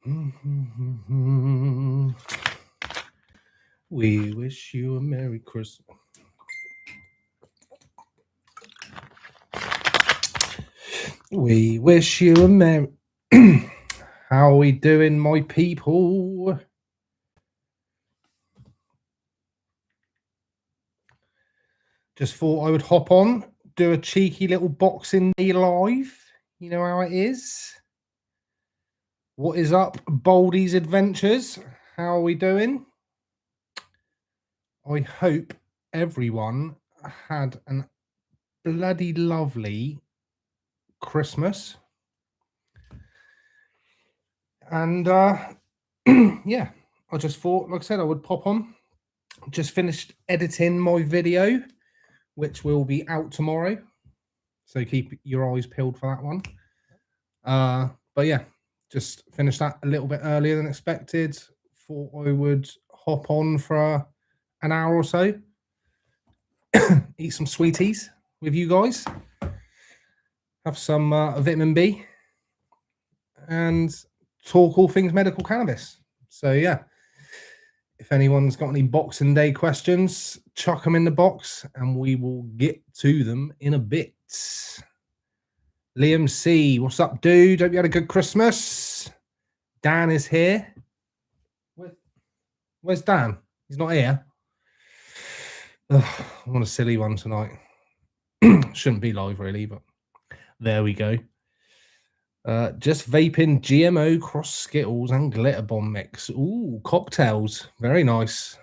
We wish you a Merry Christmas. We wish you a Merry... How are we doing, my people? Just thought I would hop on, do a cheeky little Boxing Day live. You know how it is. What is up, Baldy's Adventures? How are we doing? I hope everyone had an bloody lovely Christmas. And yeah, I just thought, like I said, I would pop on. Just finished editing my video, which will be out tomorrow. So keep your eyes peeled for that one. But yeah, just finished that a little bit earlier than expected. Thought I would hop on for an hour or so, eat some sweeties with you guys, have some vitamin B, and talk all things medical cannabis. So yeah, if anyone's got any Boxing Day questions, chuck them in the box and we will get to them in a bit. Liam C, what's up, dude? Hope you had a good Christmas. Dan is here. Where's Dan? He's not here. Ugh, I want a silly one tonight. Shouldn't be live really, but there we go. Just vaping GMO cross Skittles and glitter bomb mix. Ooh, cocktails. Very nice.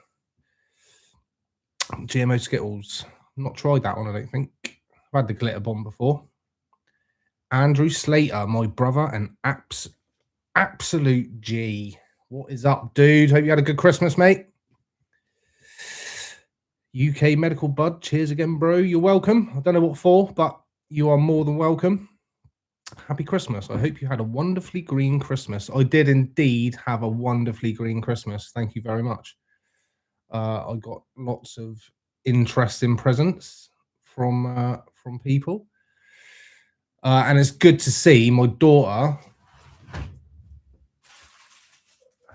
GMO Skittles. Not tried that one, I don't think. I've had the glitter bomb before. Andrew Slater, my brother, and absolute G. What is up, dude? Hope you had a good Christmas, mate. UK Medical Bud, cheers again, bro. You're welcome. I don't know what for, but you are more than welcome. Happy Christmas. I hope you had a wonderfully green Christmas. I did indeed have a wonderfully green Christmas. Thank you very much. I got lots of interesting presents from people. And it's good to see my daughter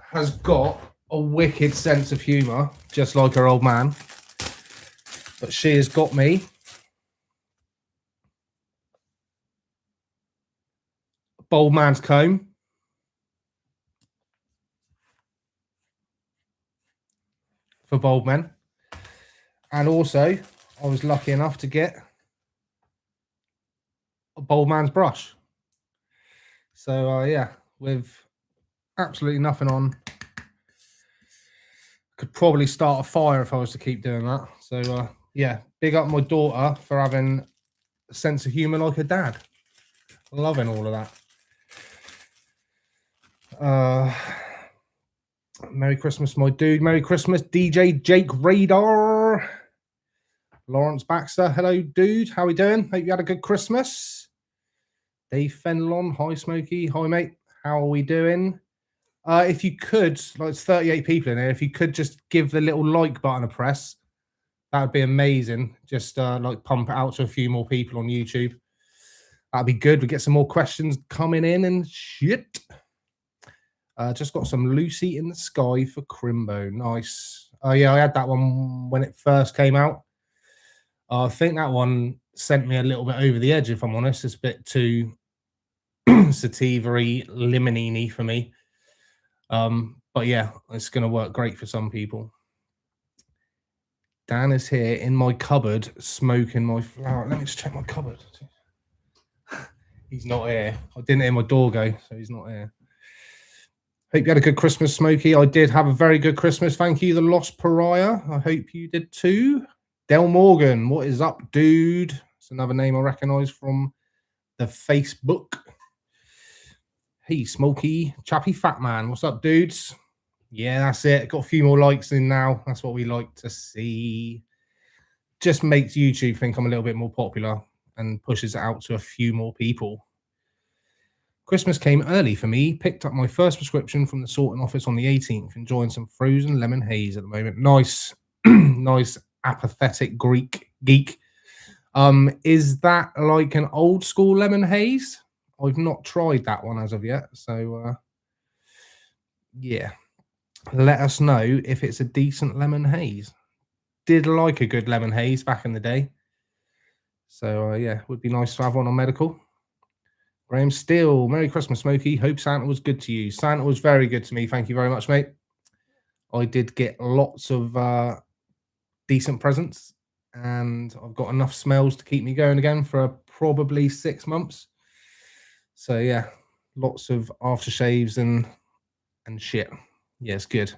has got a wicked sense of humour, just like her old man. But she has got me a Bold Man's Comb. For bald men. And also, I was lucky enough to get a Bold Man's brush. So, yeah, with absolutely nothing on, could probably start a fire if I was to keep doing that. So, yeah, big up my daughter for having a sense of humour like her dad. Loving all of that. Merry Christmas, my dude. Merry Christmas, DJ Jake Radar. Lawrence Baxter, hello, dude. How we doing? Hope you had a good Christmas. Dave Fenelon, hi, Smokie. Hi, mate. How are we doing? If you could, like it's 38 people in here, if you could just give the little like button a press, that would be amazing. Just like pump it out to a few more people on YouTube. That'd be good. We get some more questions coming in and shit. Just got some Lucy in the Sky for Crimbo. Nice. Oh, yeah, I had that one when it first came out. I think that one sent me a little bit over the edge, if I'm honest. It's a bit too sativa-y, limonene for me. But yeah, it's going to work great for some people. Dan is here in my cupboard smoking my flower. Let me just check my cupboard. He's not here. I didn't hear my door go, so he's not here. Hope you had a good Christmas, Smokie. I did have a very good Christmas. Thank you, the Lost Pariah. I hope you did too. Del Morgan, what is up, dude? It's another name I recognise from the Facebook. Hey, Smokie, Chappy Fat Man. What's up, dudes? Yeah, that's it. Got a few more likes in now. That's what we like to see. Just makes YouTube think I'm a little bit more popular and pushes it out to a few more people. Christmas came early for me. Picked up my first prescription from the sorting office on the 18th. Enjoying some frozen lemon haze at the moment. Nice, nice apathetic Greek geek. Is that like an old school lemon haze? I've not tried that one as of yet. So yeah, let us know if it's a decent lemon haze. Did like a good lemon haze back in the day. So, yeah, would be nice to have one on medical. Graham Steele, Merry Christmas, Smokie. Hope Santa was good to you. Santa was very good to me. Thank you very much, mate. I did get lots of decent presents, and I've got enough smells to keep me going again for probably 6 months. So, yeah, lots of aftershaves and shit. Yeah, it's good.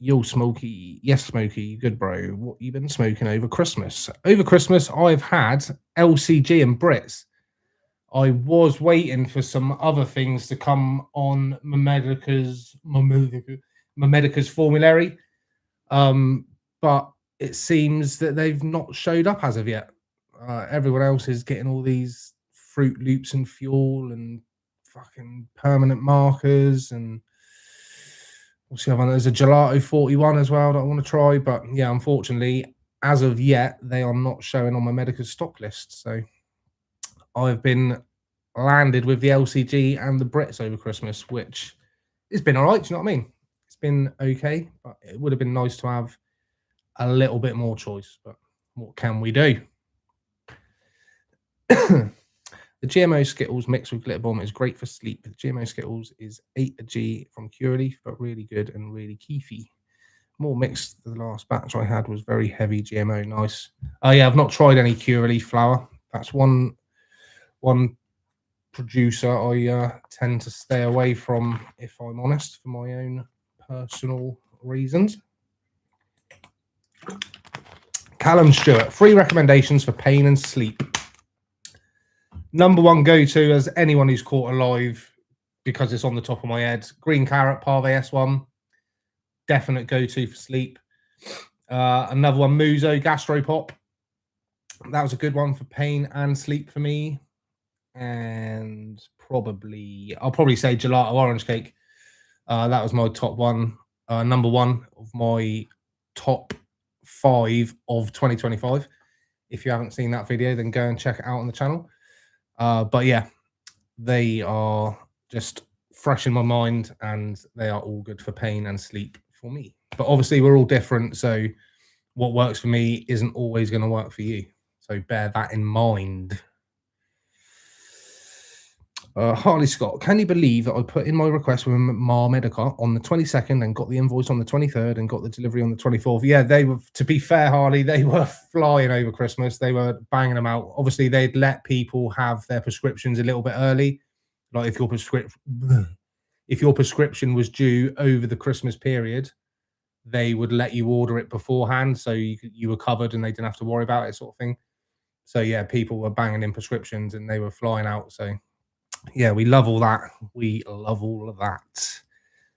Yo, Smokie. Yes, Smokie. Good, bro. What you been smoking over Christmas? Over Christmas, I've had LCG and Brits. I was waiting for some other things to come on Memedica's formulary, but it seems that they've not showed up as of yet. Everyone else is getting all these Fruit Loops and Fuel and fucking permanent markers, and what's the other one? There's a Gelato 41 as well that I want to try, but yeah, unfortunately, as of yet, they are not showing on my Medica's stock list. So I've been landed with the LCG and the Brits over Christmas, which has been all right. Do you know what I mean? It's been okay, but it would have been nice to have a little bit more choice. But what can we do? The GMO Skittles mixed with Glitter Bomb is great for sleep. The GMO Skittles is 8G from Curaleaf, but really good and really keefy. More mixed. The last batch I had was very heavy GMO. Nice. Oh yeah, I've not tried any Curaleaf flour. That's one producer I tend to stay away from, if I'm honest, for my own personal reasons. Callum Stewart, 3 recommendations for pain and sleep. Number 1 go-to, as anyone who's caught alive, because it's on the top of my head, Green Carrot Parve S1. Definite go-to for sleep. Another one, Muso Gastropop. That was a good one for pain and sleep for me. And I'll probably say Gelato Orange Cake. That was my top one. Number 1 of my top 5 of 2025. If you haven't seen that video, then go and check it out on the channel. But yeah, they are just fresh in my mind, and they are all good for pain and sleep for me. But obviously, we're all different, so what works for me isn't always going to work for you. So bear that in mind. Harley Scott, can you believe that I put in my request with Medica on the 22nd and got the invoice on the 23rd and got the delivery on the 24th? Yeah, they were, to be fair, Harley, they were flying over Christmas. They were banging them out. Obviously, they'd let people have their prescriptions a little bit early. Like if your prescription was due over the Christmas period, they would let you order it beforehand, so you were covered and they didn't have to worry about it, sort of thing. So yeah, people were banging in prescriptions and they were flying out. So yeah, we love all that. We love all of that.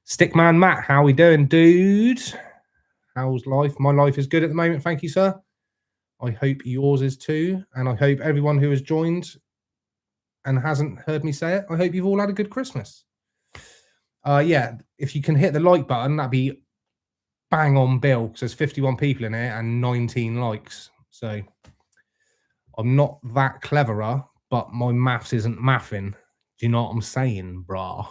Stickman Matt, how we doing, dude? How's life? My life is good at the moment, thank you, sir. I hope yours is too, and I hope everyone who has joined and hasn't heard me say it, I hope you've all had a good Christmas. Yeah, if you can hit the like button, that'd be bang on bill, because there's 51 people in here and 19 likes. So I'm not that cleverer, but my maths isn't mathing. Do you know what I'm saying, brah?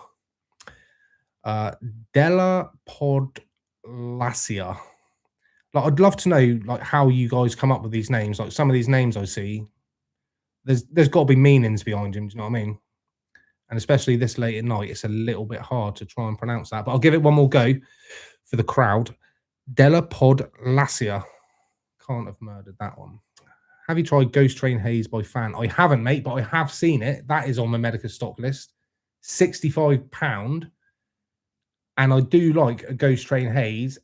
Della Podlasia. Like, I'd love to know like how you guys come up with these names. Like some of these names I see, there's got to be meanings behind them. Do you know what I mean? And especially this late at night, it's a little bit hard to try and pronounce that. But I'll give it one more go for the crowd. Della Podlasia. Can't have murdered that one. Have you tried Ghost Train Haze by Fan? I haven't, mate, but I have seen it. That is on my Medica stock list. £65. And I do like a Ghost Train Haze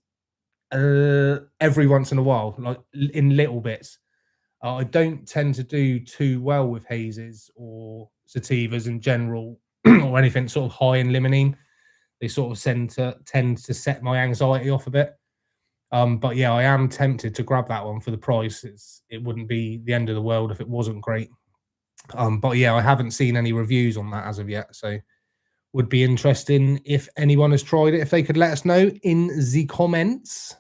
every once in a while, like in little bits. I don't tend to do too well with hazes or sativas in general or anything sort of high in limonene. They sort of tend to set my anxiety off a bit. But yeah, I am tempted to grab that one for the price. It wouldn't be the end of the world if it wasn't great. But yeah, I haven't seen any reviews on that as of yet, so would be interesting if anyone has tried it, if they could let us know in the comments.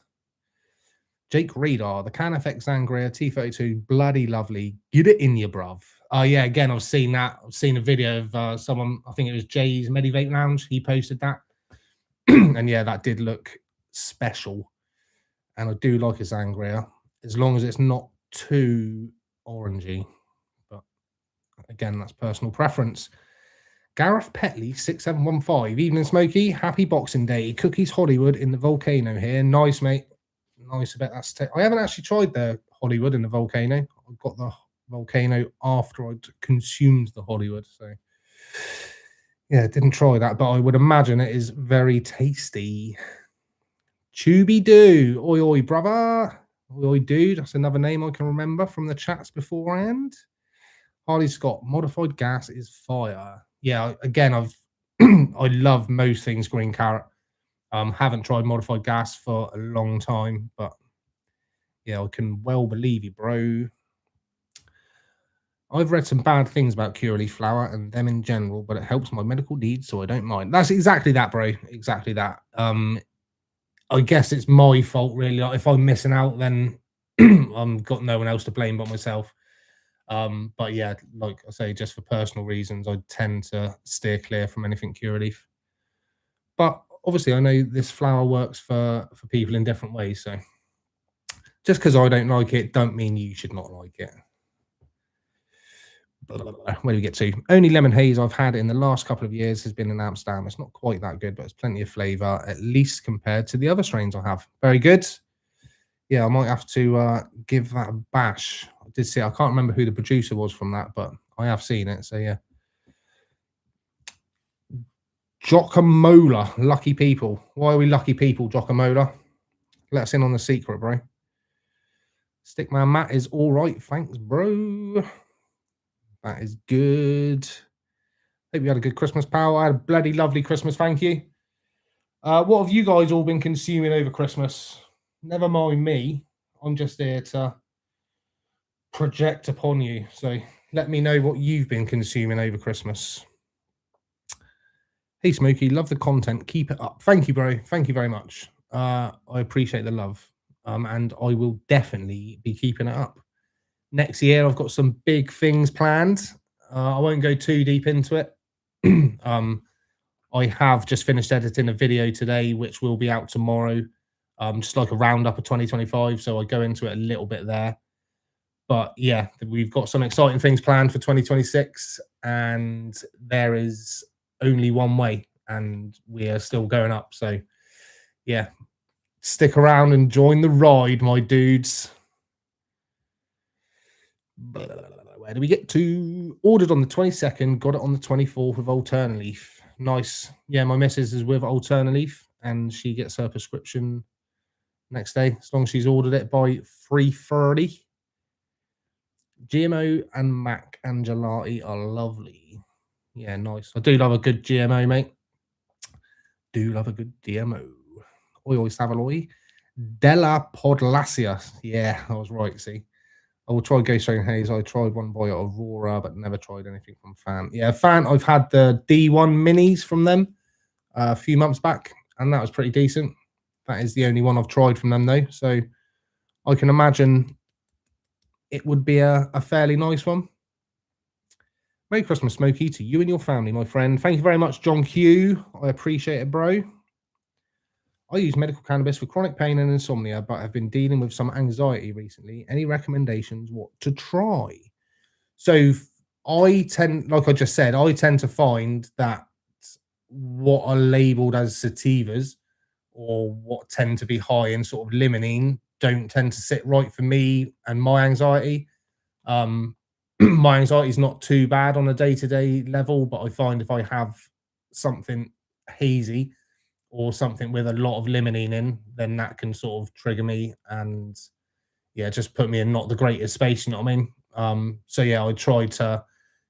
Jake Radar, the Can FX Sangria T32, bloody lovely. Get it in you, bruv. Yeah, again, I've seen that. I've seen a video of someone, I think it was Jay's Medivape Lounge. He posted that. And yeah, that did look special. And I do like a sangria, as long as it's not too orangey. But again, that's personal preference. Gareth Petley 6715. Evening Smoky. Happy Boxing Day. Cookies Hollywood in the volcano here. Nice, mate. Nice. I bet that's. I haven't actually tried the Hollywood in the volcano. I got the volcano after I'd consumed the Hollywood. So yeah, didn't try that, but I would imagine it is very tasty. Chooby Doo. Oi, oi, brother. Oi, oi, dude. That's another name I can remember from the chats beforehand. Harley Scott. Modified gas is fire. Yeah, again, I've I love most things green carrot. Haven't tried modified gas for a long time, but yeah, I can well believe you, bro. I've read some bad things about Curaleaf flower and them in general, but it helps my medical needs, so I don't mind. That's exactly that, bro. Exactly that. I guess it's my fault, really. Like, if I'm missing out, then I've got no one else to blame but myself. But yeah, like I say, just for personal reasons, I tend to steer clear from anything Curaleaf. But obviously, I know this flower works for people in different ways. So just because I don't like it, don't mean you should not like it. Where do we get to? Only lemon haze I've had in the last couple of years has been in Amsterdam. It's not quite that good, but it's plenty of flavour, at least compared to the other strains I have. Very good. Yeah, I might have to give that a bash. I did see. I can't remember who the producer was from that, but I have seen it. So yeah. Jockamola, lucky people. Why are we lucky people, Jockamola? Let us in on the secret, bro. Stickman Matt is all right. Thanks, bro. That is good. Hope you had a good Christmas, pal. I had a bloody lovely Christmas. Thank you. What have you guys all been consuming over Christmas? Never mind me. I'm just here to project upon you. So let me know what you've been consuming over Christmas. Hey, Smokie, love the content. Keep it up. Thank you, bro. Thank you very much. I appreciate the love. And I will definitely be keeping it up. Next year, I've got some big things planned. I won't go too deep into it. I have just finished editing a video today, which will be out tomorrow. Just like a roundup of 2025. So I go into it a little bit there. But yeah, we've got some exciting things planned for 2026. And there is only one way. And we are still going up. So yeah, stick around and join the ride, my dudes. Where do we get to? Ordered on the 22nd, got it on the 24th with Alternaleaf. Nice. Yeah, my missus is with Alternaleaf and she gets her prescription next day, as long as she's ordered it by 3:30. GMO and Mac and gelati are lovely. Yeah, nice. I do love a good GMO, mate. Do love a good GMO. Oi, Savaloy. Della Podlasia. Yeah, I was right, see. I will try Ghost Train Haze. I tried one by Aurora, but never tried anything from Fan. Yeah, Fan, I've had the D1 minis from them a few months back, and that was pretty decent. That is the only one I've tried from them, though. So I can imagine it would be a fairly nice one. Merry Christmas, Smokie, to you and your family, my friend. Thank you very much, John Q. I appreciate it, bro. I use medical cannabis for chronic pain and insomnia, but have been dealing with some anxiety recently. Any recommendations what to try? So I tend, like I just said, I tend to find that what are labeled as sativas or what tend to be high in sort of limonene don't tend to sit right for me and my anxiety. My anxiety is not too bad on a day-to-day level, but I find if I have something hazy or something with a lot of limonene in, then that can sort of trigger me and yeah, just put me in not the greatest space, you know what I mean? So yeah, I try to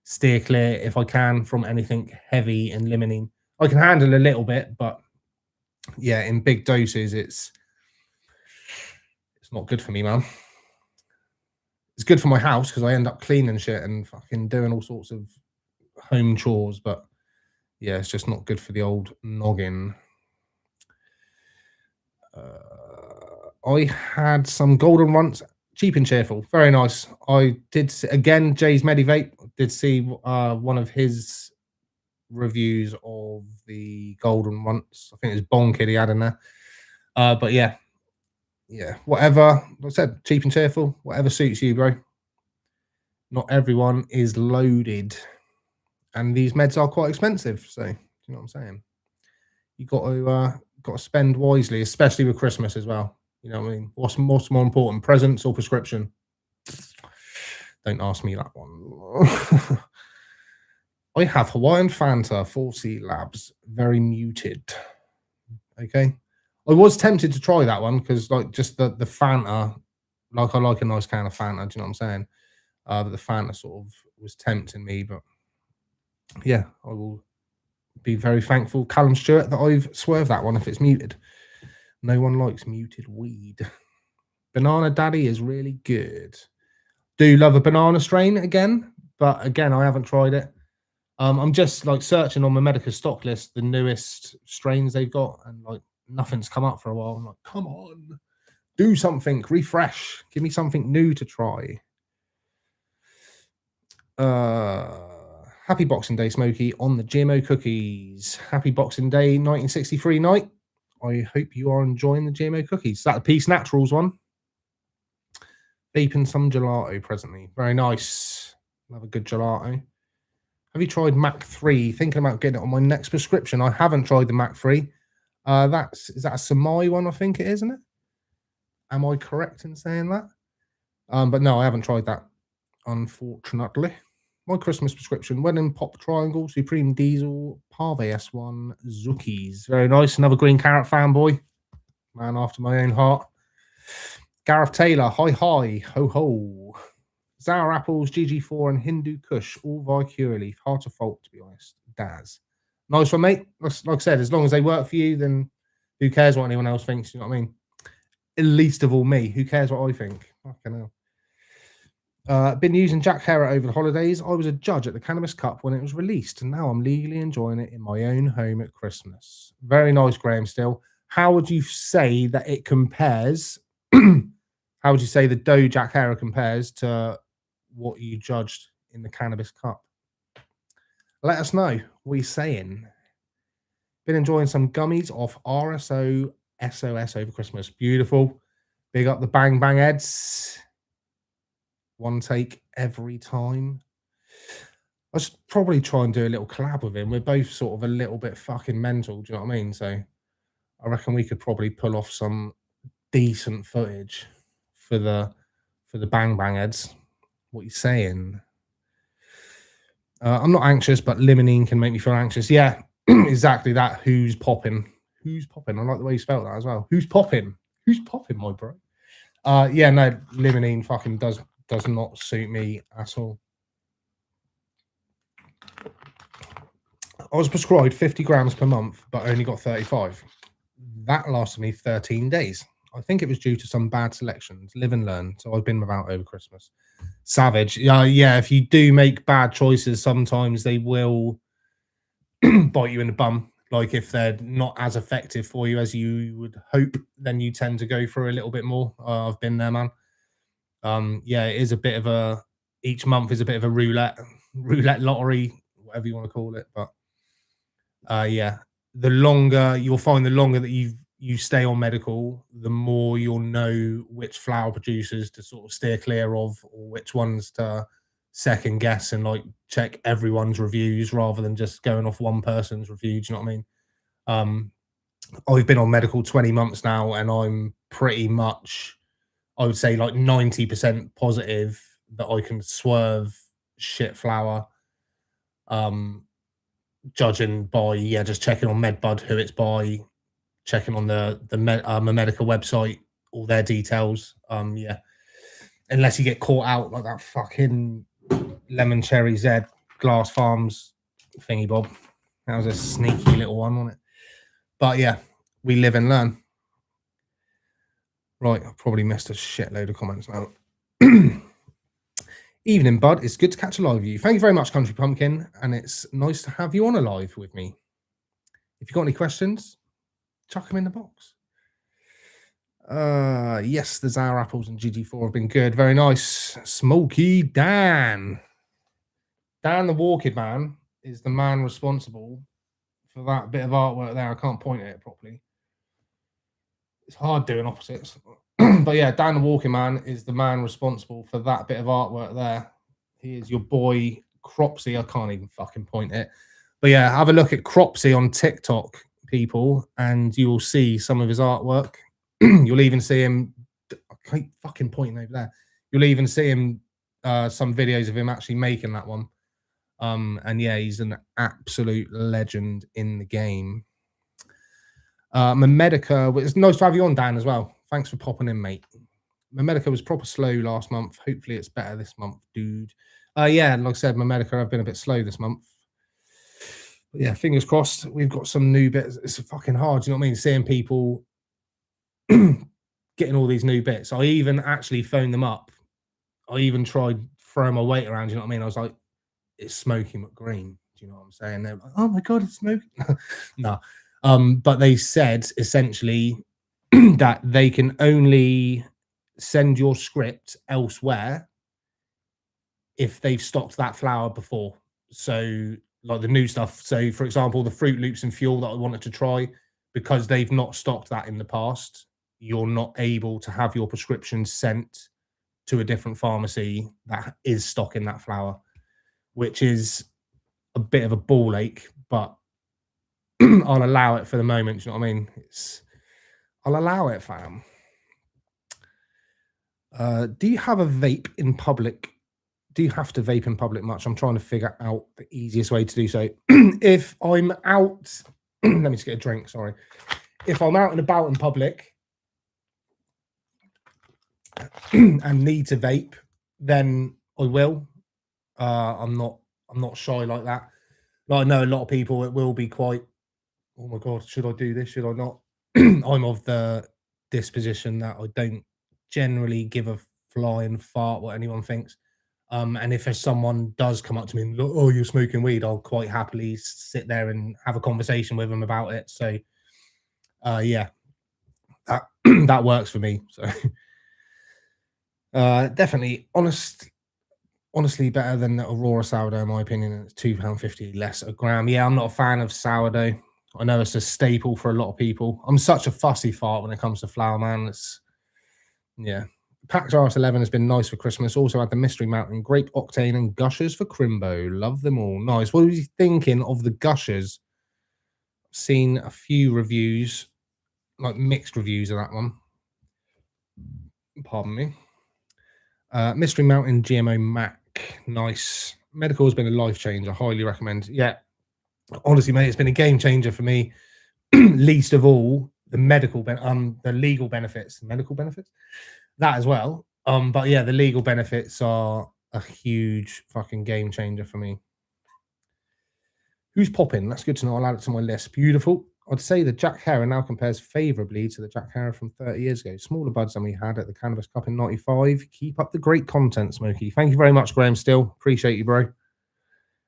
steer clear if I can from anything heavy and limonene. I can handle a little bit, but yeah, in big doses, it's not good for me, man. It's good for my house because I end up cleaning shit and fucking doing all sorts of home chores, but yeah, it's just not good for the old noggin. I had some golden runts, cheap and cheerful, very nice. I did again Jay's Medivape. Did see one of his reviews of the golden once. I think it was Bon Kid he had in there. But yeah, whatever. Like I said, cheap and cheerful. Whatever suits you, bro. Not everyone is loaded, and these meds are quite expensive. So, you know what I'm saying? You got to spend wisely, especially with Christmas as well. You know what I mean? What's more important, presents or prescription? Don't ask me that one. I have Hawaiian Fanta 4C Labs, very muted. Okay. I was tempted to try that one because, like, just the Fanta, like, I like a nice can of Fanta. Do you know what I'm saying? But the Fanta sort of was tempting me. But yeah, I will be very thankful, Callum Stewart, that I've swerved that one if it's muted. No one likes muted weed. Banana Daddy is really good. Do love a banana strain again, but again, I haven't tried it. I'm just like searching on my medical stock list the newest strains they've got, and like nothing's come up for a while. I'm like, come on, do something, refresh, give me something new to try. Happy Boxing Day, Smokie, on the GMO cookies. Happy Boxing Day, 1963 night. I hope you are enjoying the GMO cookies. Is that the Peace Naturals one? Vaping some gelato presently. Very nice. Love a good gelato. Have you tried Mac 3? Thinking about getting it on my next prescription. I haven't tried the Mac 3. Is that a Smokie one? I think it is, isn't it? Am I correct in saying that? But no, I haven't tried that, unfortunately. My Christmas prescription: Wedding Pop Triangle, Supreme Diesel, Parve S1, Zookies. Very nice. Another Green Carrot fanboy. Man after my own heart. Gareth Taylor, hi, ho, ho. Sour Apples, GG4, and Hindu Kush, all via Cureleaf. Hard to fault, to be honest. Daz. Nice one, mate. Like I said, as long as they work for you, then who cares what anyone else thinks? You know what I mean? At least of all me. Who cares what I think? Fucking hell. Been using Jack Herer over the holidays. I was a judge at the Cannabis Cup when it was released, and now I'm legally enjoying it in my own home at Christmas. Very nice, Graham, still. How would you say that it compares? How would you say the Doe Jack Herer compares to what you judged in the Cannabis Cup? Let us know. What are you saying? Been enjoying some gummies off RSO SOS over Christmas. Beautiful. Big up the Bang Bang Eds. One take every time. I should probably try and do a little collab with him. We're both sort of a little bit fucking mental. Do you know what I mean? So I reckon we could probably pull off some decent footage for the Bang Bang Eds. What are you saying? I'm not anxious, but limonene can make me feel anxious. Yeah, exactly that. Who's popping? Who's popping? I like the way you spelled that as well. Who's popping? Who's popping, my bro? Yeah, no, limonene fucking does not suit me at all. I was prescribed 50 grams per month, but only got 35. That lasted me 13 days. I think it was due to some bad selections. Live and learn. So I've been without over Christmas. Savage. Yeah, if you do make bad choices, sometimes they will bite you in the bum. Like if they're not as effective for you as you would hope, then you tend to go for a little bit more. I've been there, man. Yeah, it is a bit of a, each month is a bit of a roulette lottery, whatever you want to call it. But yeah, the longer you'll find, the longer that you stay on medical, the more you'll know which flower producers to sort of steer clear of, or which ones to second guess and like check everyone's reviews rather than just going off one person's review. Do you know what I mean? I've been on medical 20 months now, and I'm pretty much, I would say, like 90% positive that I can swerve shit flower. Judging by just checking on MedBud who it's by, checking on the medical website, all their details. Yeah, unless you get caught out like that fucking Lemon Cherry Z Glass Farms thingy bob. That was a sneaky little one, wasn't it? But yeah, we live and learn. Right, I've probably missed a shitload of comments now. Evening, bud. It's good to catch a live with you. Thank you very much, Country Pumpkin, and it's nice to have you on a live with me. If you've got any questions, chuck them in the box. Yes, the Sour Apples and GG4 have been good. Very nice. Smokie Dan. Dan the Walked Man is the man responsible for that bit of artwork there. I can't point at it properly. It's hard doing opposites. But yeah, Dan the Walking Man is the man responsible for that bit of artwork there. He is your boy Cropsy. I can't even fucking point it. But yeah, have a look at Cropsy on TikTok, people, and you will see some of his artwork. You'll even see him. I keep fucking pointing over there. You'll even see him, some videos of him actually making that one. And yeah, he's an absolute legend in the game. Memedica, it's nice to have you on, Dan, as well. Thanks for popping in, mate. Memedica was proper slow last month. Hopefully it's better this month, dude. Yeah, like I said, Memedica, I've been a bit slow this month. But yeah, fingers crossed. We've got some new bits. It's fucking hard, you know what I mean? Seeing people getting all these new bits. I even actually phoned them up. I even tried throwing my weight around, you know what I mean? I was like, it's Smokie McGreen. Do you know what I'm saying? They're like, oh my God, it's Smokie. No. But they said essentially that they can only send your script elsewhere if they've stocked that flower before. So, like the new stuff. So, for example, the Fruit Loops and Fuel that I wanted to try, because they've not stocked that in the past, you're not able to have your prescription sent to a different pharmacy that is stocking that flower, which is a bit of a ball ache, but I'll allow it for the moment. You know what I mean? I'll allow it, fam. Do you have a vape in public? Do you have to vape in public much? I'm trying to figure out the easiest way to do so. If I'm out, let me just get a drink. Sorry. If I'm out and about in public and need to vape, then I will. I'm not shy like that. Like, I know a lot of people, it will be quite, oh my God, should I do this? Should I not? I'm of the disposition that I don't generally give a flying fart what anyone thinks. And if someone does come up to me and look, oh, you're smoking weed, I'll quite happily sit there and have a conversation with them about it. So, yeah, that that works for me. So, definitely honestly better than Aurora sourdough, in my opinion. And it's £2.50 less a gram. Yeah, I'm not a fan of sourdough. I know it's a staple for a lot of people. I'm such a fussy fart when it comes to flour, man. Yeah. Pax RS11 has been nice for Christmas. Also had the Mystery Mountain, Grape Octane, and Gushers for Crimbo. Love them all. Nice. What are you thinking of the Gushers? I've seen a few reviews, like mixed reviews of that one. Pardon me. Mystery Mountain GMO Mac. Nice. Medical has been a life changer. Highly recommend. Yeah. Honestly, mate, it's been a game changer for me. Least of all, the the legal benefits. Medical benefits? That as well. But yeah, the legal benefits are a huge fucking game changer for me. Who's popping? That's good to know. I'll add it to my list. Beautiful. I'd say the Jack Herer now compares favourably to the Jack Herer from 30 years ago. Smaller buds than we had at the Cannabis Cup in 95. Keep up the great content, Smokie. Thank you very much, Graham Still. Appreciate you, bro.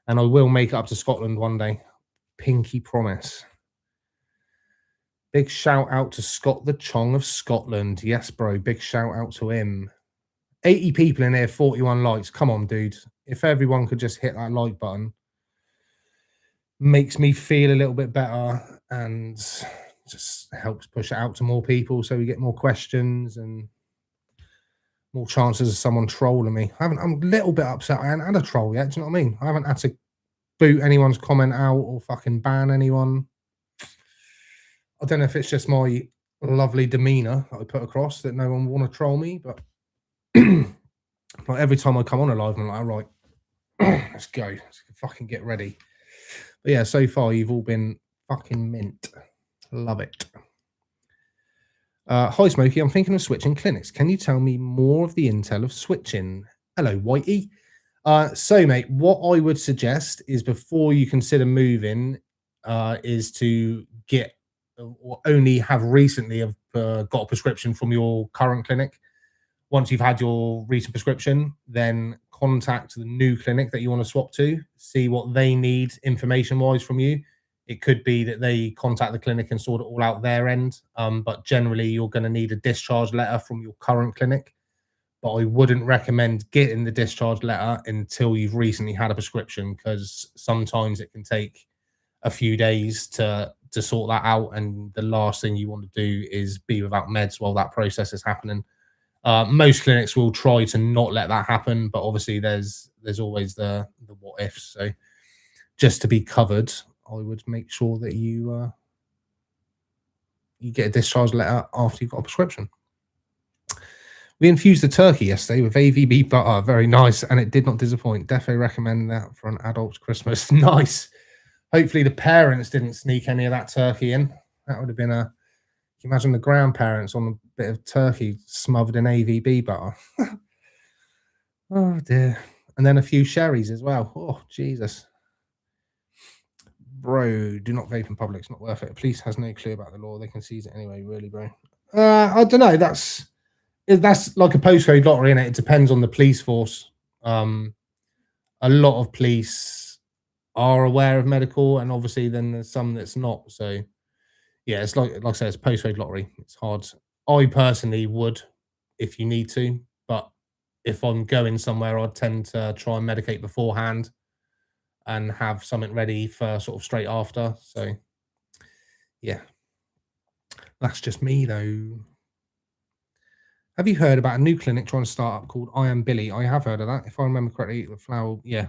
And I will make it up to Scotland one day. Pinky promise. Big shout out to Scott the Chong of Scotland. Yes, bro. Big shout out to him. 80 people in here, 41 likes. Come on, dude. If everyone could just hit that like button, makes me feel a little bit better and just helps push it out to more people so we get more questions and more chances of someone trolling me. I'm a little bit upset. I haven't had a troll yet. Do you know what I mean? I haven't had to boot anyone's comment out or fucking ban anyone. I don't know if it's just my lovely demeanor that I put across that no one will want to troll me, but like every time I come on a live, I'm like, all right, let's go. Let's fucking get ready. But yeah, so far you've all been fucking mint. Love it. Hi, Smokie. I'm thinking of switching clinics. Can you tell me more of the intel of switching? Hello, Whitey. So, mate, what I would suggest is before you consider moving, is to get or only have recently got a prescription from your current clinic. Once you've had your recent prescription, then contact the new clinic that you want to swap to, see what they need information-wise from you. It could be that they contact the clinic and sort it all out their end, but generally you're going to need a discharge letter from your current clinic but I wouldn't recommend getting the discharge letter until you've recently had a prescription, because sometimes it can take a few days to sort that out, and the last thing you want to do is be without meds while that process is happening. Most clinics will try to not let that happen, but obviously there's always the what ifs. So just to be covered, I would make sure that you get a discharge letter after you've got a prescription. We infused the turkey yesterday with AVB butter. Very nice, and it did not disappoint. Definitely recommend that for an adult's Christmas. Nice. Hopefully the parents didn't sneak any of that turkey in. That would have been a... Can you imagine the grandparents on a bit of turkey smothered in AVB butter? Oh dear. And then a few sherries as well. Oh, Jesus. Bro, do not vape in public. It's not worth it. Police has no clue about the law. They can seize it anyway, really, bro. I don't know. That's like a postcode lottery, innit? It depends on the police force. A lot of police are aware of medical, and obviously then there's some that's not. So yeah, it's like I said, it's postcode lottery. It's hard. I personally would, if you need to, but if I'm going somewhere, I'd tend to try and medicate beforehand and have something ready for sort of straight after. So yeah, that's just me though. Have you heard about a new clinic trying to start up called I Am Billy? I have heard of that. If I remember correctly, the flower, yeah.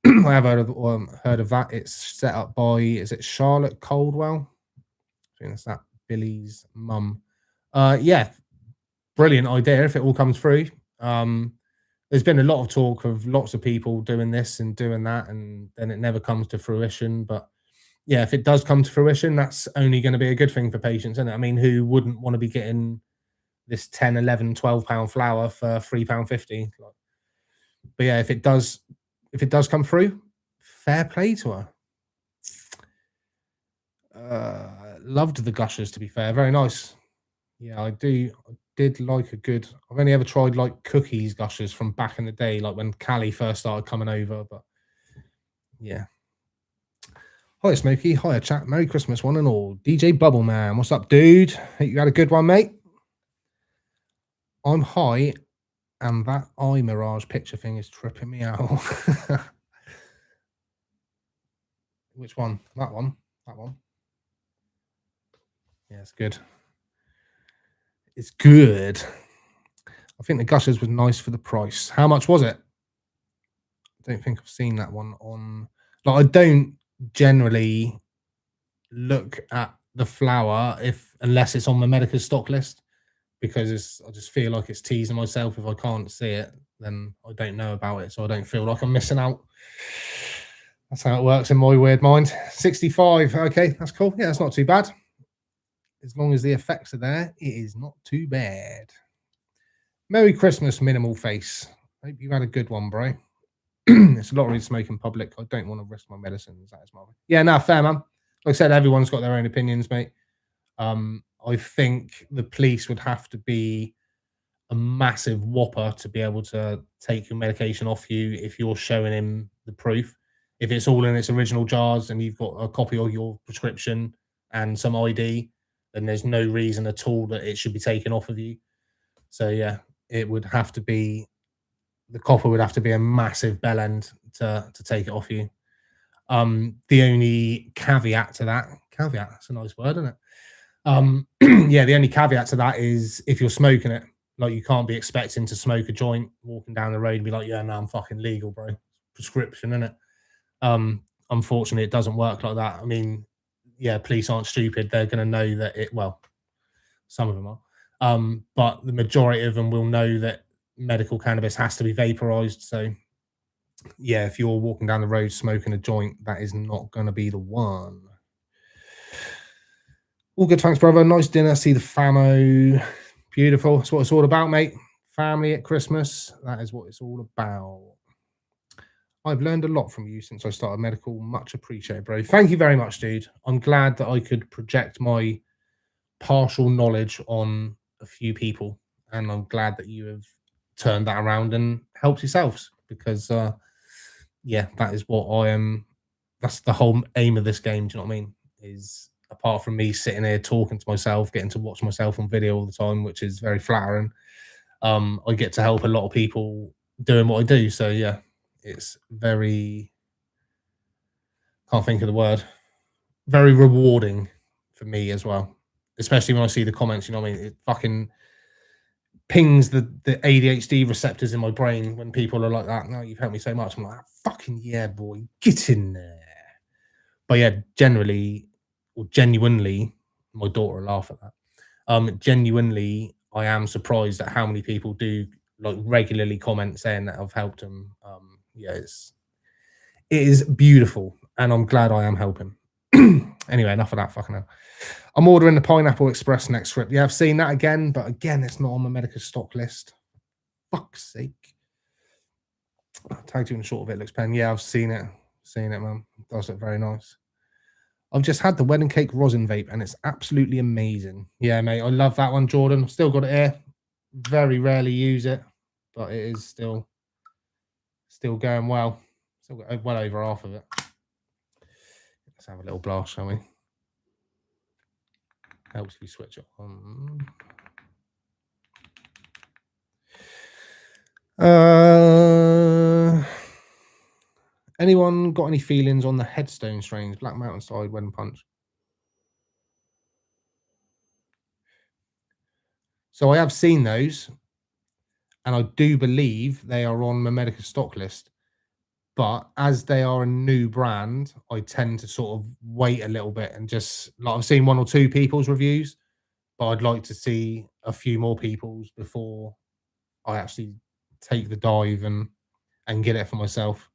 I have heard of that. It's set up by, is it Charlotte Coldwell? I think that's that Billy's mum. Yeah, brilliant idea if it all comes through. There's been a lot of talk of lots of people doing this and doing that, and then it never comes to fruition. But yeah, if it does come to fruition, that's only going to be a good thing for patients, isn't it? I mean, who wouldn't want to be getting this 10, 11, 12 pound flour for £3.50? But yeah, if it does come through, fair play to her. Loved the gushers, to be fair. Very nice. Yeah, I did like a good... I've only ever tried like cookies gushers from back in the day, like when Callie first started coming over, but yeah. Hi, Smokie. Hiya, chat. Merry Christmas, one and all. DJ Bubble Man, what's up, dude? Hope you had a good one, mate. I'm high, and that eye mirage picture thing is tripping me out. Which one? That one? That one? Yeah, it's good. It's good. I think the gushers was nice for the price. How much was it? I don't think I've seen that one on... Like, I don't generally look at the flour unless it's on the Medica's stock list, because I just feel like it's teasing myself. If I can't see it, then I don't know about it, so I don't feel like I'm missing out. That's how it works in my weird mind. 65. Okay, that's cool. Yeah, that's not too bad. As long as the effects are there, it is not too bad. Merry Christmas, Minimal Face. Hope you had a good one, bro. It's a lottery to smoke in public. I don't want to risk my medicines. That is my... Yeah, no, fair, man. Like I said, everyone's got their own opinions, mate. I think the police would have to be a massive whopper to be able to take your medication off you if you're showing him the proof. If it's all in its original jars and you've got a copy of your prescription and some ID, then there's no reason at all that it should be taken off of you. So yeah, it would have to be... The copper would have to be a massive bell end to take it off you. The only caveat to that... Caveat, that's a nice word, isn't it? Yeah, the only caveat to that is if you're smoking it. Like, you can't be expecting to smoke a joint walking down the road and be like, yeah, no, I'm fucking legal, bro. Prescription, innit? Unfortunately, it doesn't work like that. I mean, yeah, police aren't stupid. They're going to know that it... Well, some of them are. But the majority of them will know that medical cannabis has to be vaporized. So, yeah, if you're walking down the road smoking a joint, that is not going to be the one. All good, thanks, brother. Nice dinner. See the famo. Beautiful. That's what it's all about, mate. Family at Christmas. That is what it's all about. I've learned a lot from you since I started medical. Much appreciated, bro. Thank you very much, dude. I'm glad that I could project my partial knowledge on a few people, and I'm glad that you have turned that around and helped yourselves, because yeah, that is what I am. That's the whole aim of this game. Do you know what I mean? Is apart from me sitting here talking to myself, getting to watch myself on video all the time, which is very flattering, I get to help a lot of people doing what I do. So yeah, it's very, can't think of the word, very rewarding for me as well. Especially when I see the comments, you know what I mean? It fucking pings the ADHD receptors in my brain when people are like that. No, you've helped me so much. I'm like, fucking yeah, boy, get in there. But yeah, generally or genuinely, my daughter will laugh at that. Genuinely, I am surprised at how many people do like regularly comment saying that I've helped them. Yeah, it is beautiful, and I'm glad I am helping. Anyway, enough of that fucking hell. I'm ordering the Pineapple Express next trip. Yeah, I've seen that again, but again, it's not on my Medica stock list. Fuck's sake. Tagged you in the short of it, looks pen. Yeah, I've seen it. Seen it, man. It does look very nice. I've just had the wedding cake rosin vape and it's absolutely amazing. Yeah, mate, I love that one, Jordan. I've still got it here. Very rarely use it, but it is still going well. Still got well over half of it. Let's have a little blast, shall we? Helps if you switch it on. Anyone got any feelings on the headstone strains, Black Mountain Side, Wedding Punch? So I have seen those, and I do believe they are on my Medica stock list. But as they are a new brand, I tend to sort of wait a little bit and just like I've seen one or two people's reviews, but I'd like to see a few more people's before I actually take the dive and get it for myself.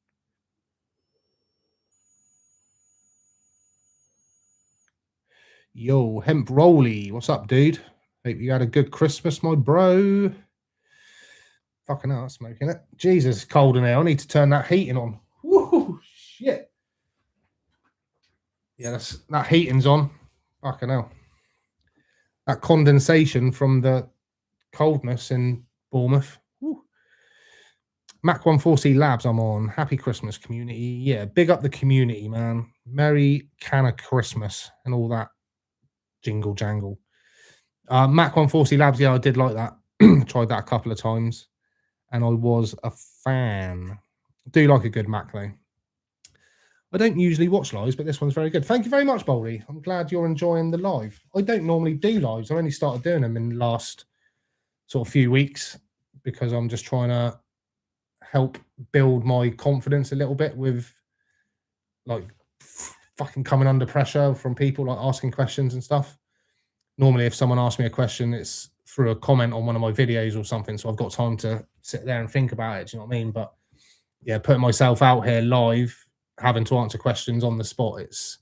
Yo, Hemp Rolly, what's up, dude? Hope you had a good Christmas, my bro. Fucking hell, smoking it. Jesus, it's cold in here. I need to turn that heating on. Woo, shit. Yeah, that heating's on. Fucking hell. That condensation from the coldness in Bournemouth. Woo. Mac 140 Labs, I'm on. Happy Christmas, community. Yeah, big up the community, man. Merry Canna Christmas and all that jingle jangle. Mac 140 Labs, yeah, I did like that. Tried that a couple of times and I was a fan. Do like a good Mac though. I don't usually watch lives, but this one's very good. Thank you very much, Boldy. I'm glad you're enjoying the live. I don't normally do lives. I only started doing them in the last sort of few weeks because I'm just trying to help build my confidence a little bit with like fucking coming under pressure from people like asking questions and stuff. Normally, if someone asks me a question, it's through a comment on one of my videos or something. So I've got time to sit there and think about it. Do you know what I mean? But yeah, putting myself out here live, having to answer questions on the spot, it's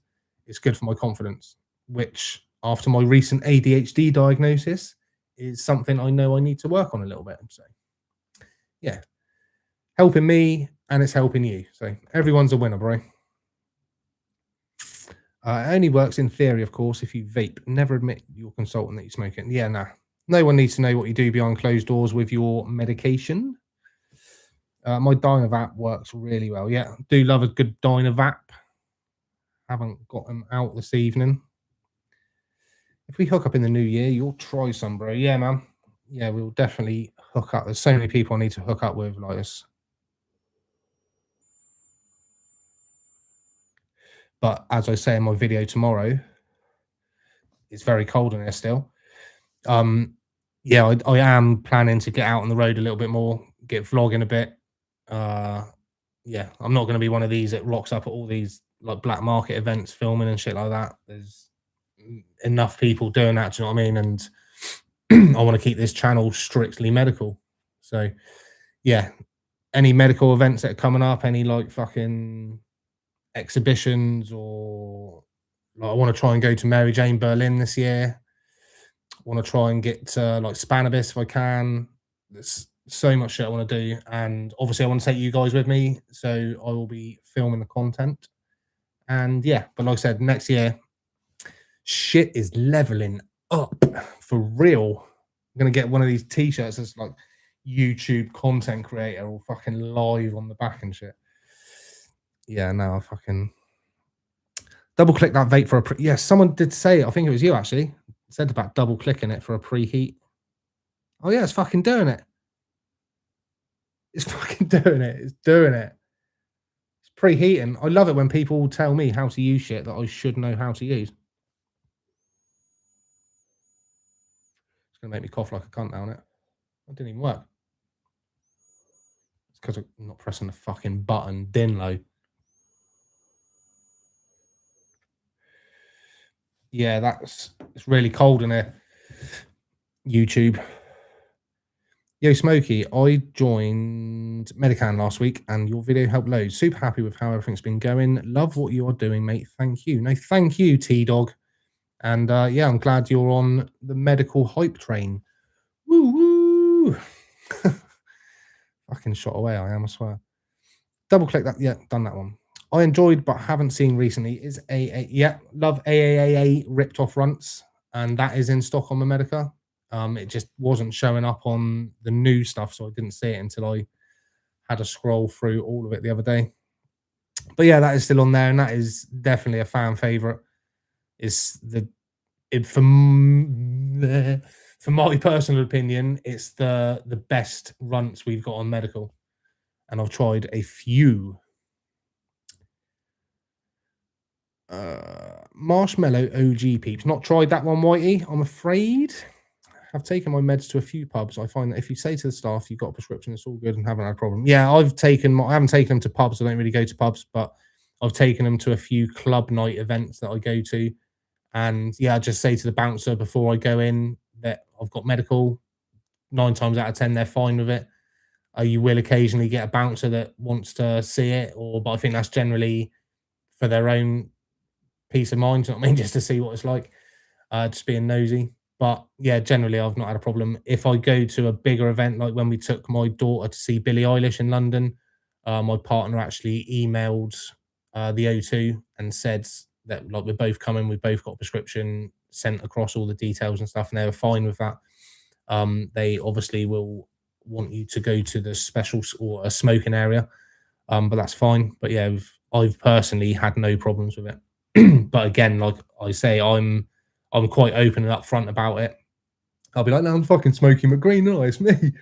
good for my confidence, which after my recent ADHD diagnosis is something I know I need to work on a little bit. So yeah, helping me and it's helping you. So everyone's a winner, bro. It only works in theory, of course, if you vape. Never admit your consultant that you smoke it. Yeah, nah. No one needs to know what you do behind closed doors with your medication. My Dynavap works really well. Yeah, do love a good Dynavap. Haven't got them out this evening. If we hook up in the new year, you'll try some, bro. Yeah, man. Yeah, we'll definitely hook up. There's so many people I need to hook up with, like this. But as I say in my video tomorrow, it's very cold in there still. Yeah, I am planning to get out on the road a little bit more, get vlogging a bit. Yeah, I'm not going to be one of these that rocks up at all these like black market events filming and shit like that. There's enough people doing that, do you know what I mean? And I want to keep this channel strictly medical. So yeah, any medical events that are coming up, any like fucking exhibitions or like I want to try and go to Mary Jane Berlin this year. I want to try and get like Spanibus if I can. There's so much shit I want to do, and obviously I want to take you guys with me, so I will be filming the content. And yeah, but like I said, next year shit is leveling up for real. I'm gonna get one of these t-shirts that's like YouTube content creator or fucking live on the back and shit. Yeah, no, I fucking double click that vape for a yeah, someone did say, I think it was you actually, said about double clicking it for a preheat. Oh yeah, it's fucking doing it. It's fucking doing it. It's doing it. It's preheating. I love it when people tell me how to use shit that I should know how to use. It's gonna make me cough like a cunt now, innit? That didn't even work. It's because I'm not pressing the fucking button, Dinlo. Yeah, it's really cold in here. YouTube. Yo, Smokie, I joined Medican last week and your video helped loads. Super happy with how everything's been going. Love what you are doing, mate. Thank you. No, thank you, T-Dog. And yeah, I'm glad you're on the medical hype train. Woo woo. Fucking shot away, I am, I swear. Double click that. Yeah, done that one. I enjoyed but haven't seen recently is yeah, love AAAA ripped off runts, and that is in stock on the Medica. It just wasn't showing up on the new stuff, so I didn't see it until I had a scroll through all of it the other day. But yeah, that is still on there, and that is definitely a fan favorite. It's for my personal opinion, it's the best runts we've got on medical, and I've tried a few. Marshmallow OG peeps. Not tried that one, Whitey. I'm afraid. I've taken my meds to a few pubs. I find that if you say to the staff you've got a prescription, it's all good and haven't had a problem. Yeah, I haven't taken them to pubs. I don't really go to pubs, but I've taken them to a few club night events that I go to. And yeah, I just say to the bouncer before I go in that I've got medical. 9 times out of 10, they're fine with it. You will occasionally get a bouncer that wants to see it, but I think that's generally for their own peace of mind. You know what I mean? Just to see what it's like, just being nosy. But yeah, generally I've not had a problem. If I go to a bigger event, like when we took my daughter to see Billie Eilish in London, my partner actually emailed the O2 and said that like we're both coming, we've both got a prescription, sent across all the details and stuff, and they were fine with that. They obviously will want you to go to the special or a smoking area, but that's fine. But yeah, I've personally had no problems with it. But again, like I say, I'm quite open and upfront about it. I'll be like, no, I'm fucking Smokie McGreen, no, it's me.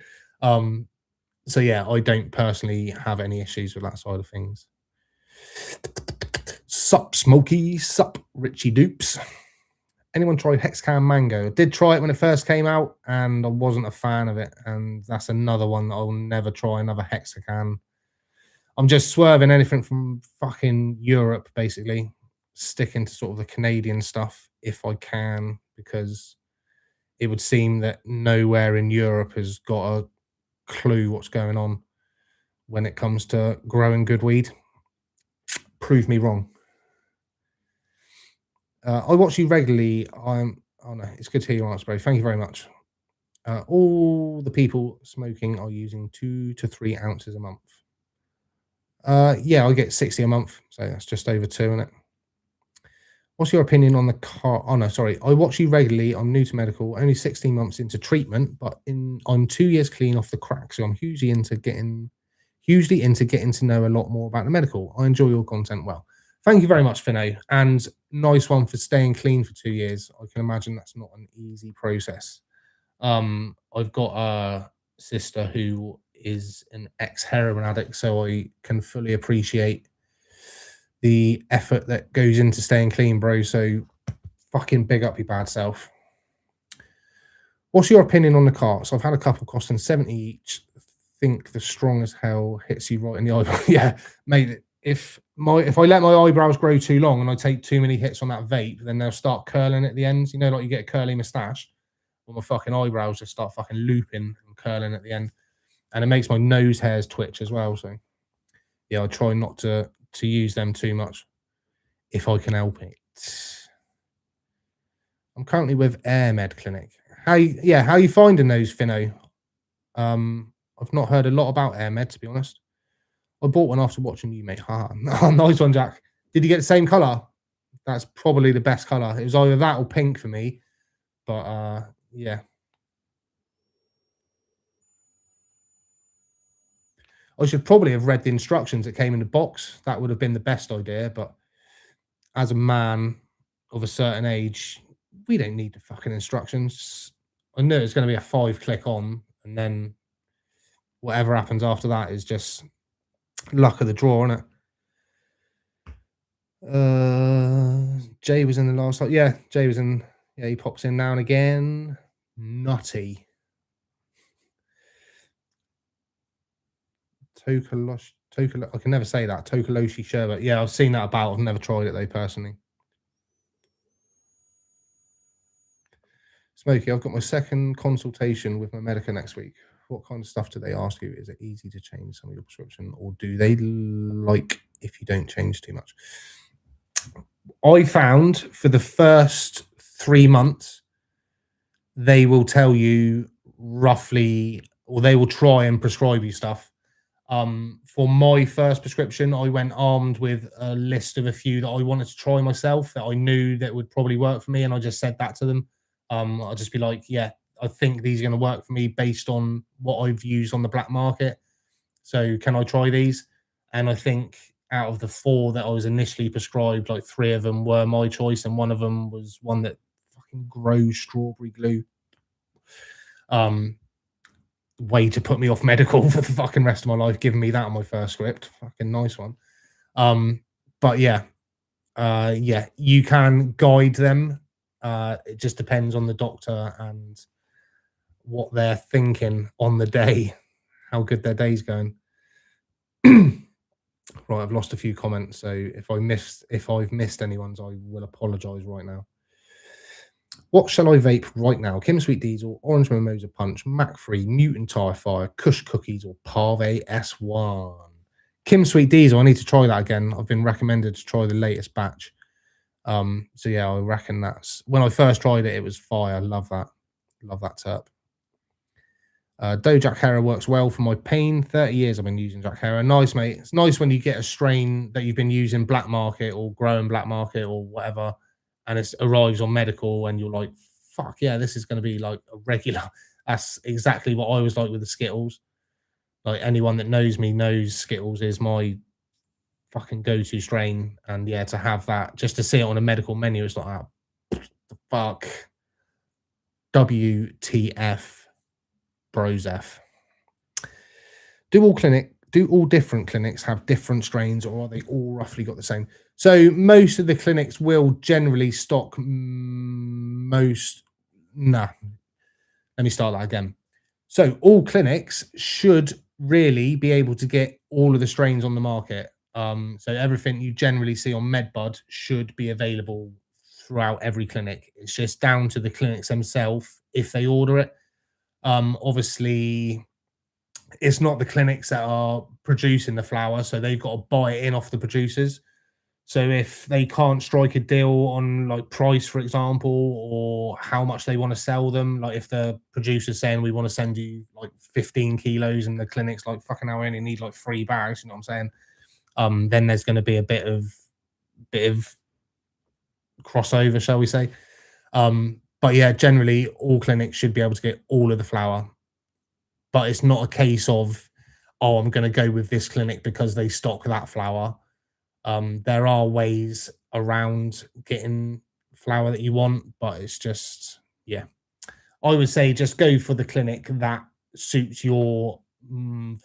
So yeah, I don't personally have any issues with that side of things. Sup, Smokie, sup, Richie Dupes. Anyone try Hexcan Mango? I did try it when it first came out, and I wasn't a fan of it. And that's another one that I'll never try, another Hexacan. I'm just swerving anything from fucking Europe, basically. Sticking to sort of the Canadian stuff if I can, because it would seem that nowhere in Europe has got a clue what's going on when it comes to growing good weed. Prove me wrong. I watch you regularly. Oh no, it's good to hear your answer, bro. Thank you very much. All the people smoking are using 2 to 3 ounces a month. Yeah, I get 60 a month, so that's just over 2, isn't it? What's your opinion on the car? Oh no, sorry. I watch you regularly. I'm new to medical, only 16 months into treatment, but I'm 2 years clean off the crack, so I'm hugely into getting to know a lot more about the medical. I enjoy your content well. Thank you very much, Finno, and nice one for staying clean for 2 years. I can imagine that's not an easy process. I've got a sister who is an ex-heroin addict, so I can fully appreciate the effort that goes into staying clean, bro. So fucking big up your bad self. What's your opinion on the carts? I've had a couple costing 70 each. Think the strong as hell hits you right in the eyebrow. Yeah, mate. If I let my eyebrows grow too long and I take too many hits on that vape, then they'll start curling at the ends. You know, like you get a curly moustache. Well, my fucking eyebrows just start fucking looping and curling at the end, and it makes my nose hairs twitch as well. So yeah, I try not to use them too much if I can help it. I'm currently with AirMed Clinic. How you finding those, Finno? I've not heard a lot about AirMed, to be honest. I bought one after watching you, mate. Ha. Nice one, Jack. Did you get the same colour? That's probably the best colour. It was either that or pink for me. But yeah. I should probably have read the instructions that came in the box. That would have been the best idea. But as a man of a certain age, we don't need the fucking instructions. I knew it's going to be a 5 click on, and then whatever happens after that is just luck of the draw, isn't it? Jay was in the last. Yeah, Jay was in. Yeah, he pops in now and again. Nutty. I can never say that. Tokoloshi sherbet. Yeah, I've seen that about. I've never tried it though, personally. Smokie, I've got my second consultation with my medica next week. What kind of stuff do they ask you? Is it easy to change some of your prescription, or do they like if you don't change too much? I found for the first 3 months, they will tell you roughly, or they will try and prescribe you stuff. For my first prescription, I went armed with a list of a few that I wanted to try myself that I knew that would probably work for me, and I just said that to them. I'll just be like, yeah, I think these are going to work for me based on what I've used on the black market. So can I try these? And I think out of the 4 that I was initially prescribed, like 3 of them were my choice, and one of them was one that fucking grows strawberry glue. Way to put me off medical for the fucking rest of my life, giving me that on my first script. Fucking nice one. But yeah, you can guide them. It just depends on the doctor and what they're thinking on the day, how good their day's going. Right, I've lost a few comments, so if I've missed anyone's, I will apologise right now. What shall I vape right now? Kim Sweet Diesel, Orange Mimosa Punch, Mac Free, Mutant Tire Fire, Kush Cookies, or Parve S1? Kim Sweet Diesel, I need to try that again. I've been recommended to try the latest batch. So yeah, I reckon that's when I first tried it, it was fire. Love that. Love that terp. Doe Jack Herer works well for my pain. 30 years I've been using Jack Herer. Nice, mate. It's nice when you get a strain that you've been using black market or growing black market or whatever, and it arrives on medical and you're like, fuck yeah, this is going to be like a regular. That's exactly what I was like with the Skittles. Like anyone that knows me knows Skittles is my fucking go-to strain. And yeah, to have that, just to see it on a medical menu, it's like, ah, the fuck. WTF. Bros F. Do all different clinics have different strains, or are they all roughly got the same? So most of the clinics will generally stock most. Nah, let me start that again. So all clinics should really be able to get all of the strains on the market. So everything you generally see on MedBud should be available throughout every clinic. It's just down to the clinics themselves if they order it. Obviously, it's not the clinics that are producing the flower, so they've got to buy it in off the producers. So if they can't strike a deal on like price, for example, or how much they want to sell them, like if the producer's saying we want to send you like 15 kilos and the clinic's like fucking hell, I only need like 3 bags, you know what I'm saying? Then there's going to be a bit of crossover, shall we say? But yeah, generally all clinics should be able to get all of the flower. But it's not a case of, oh, I'm going to go with this clinic because they stock that flower. There are ways around getting flower that you want, but it's just, yeah. I would say just go for the clinic that suits your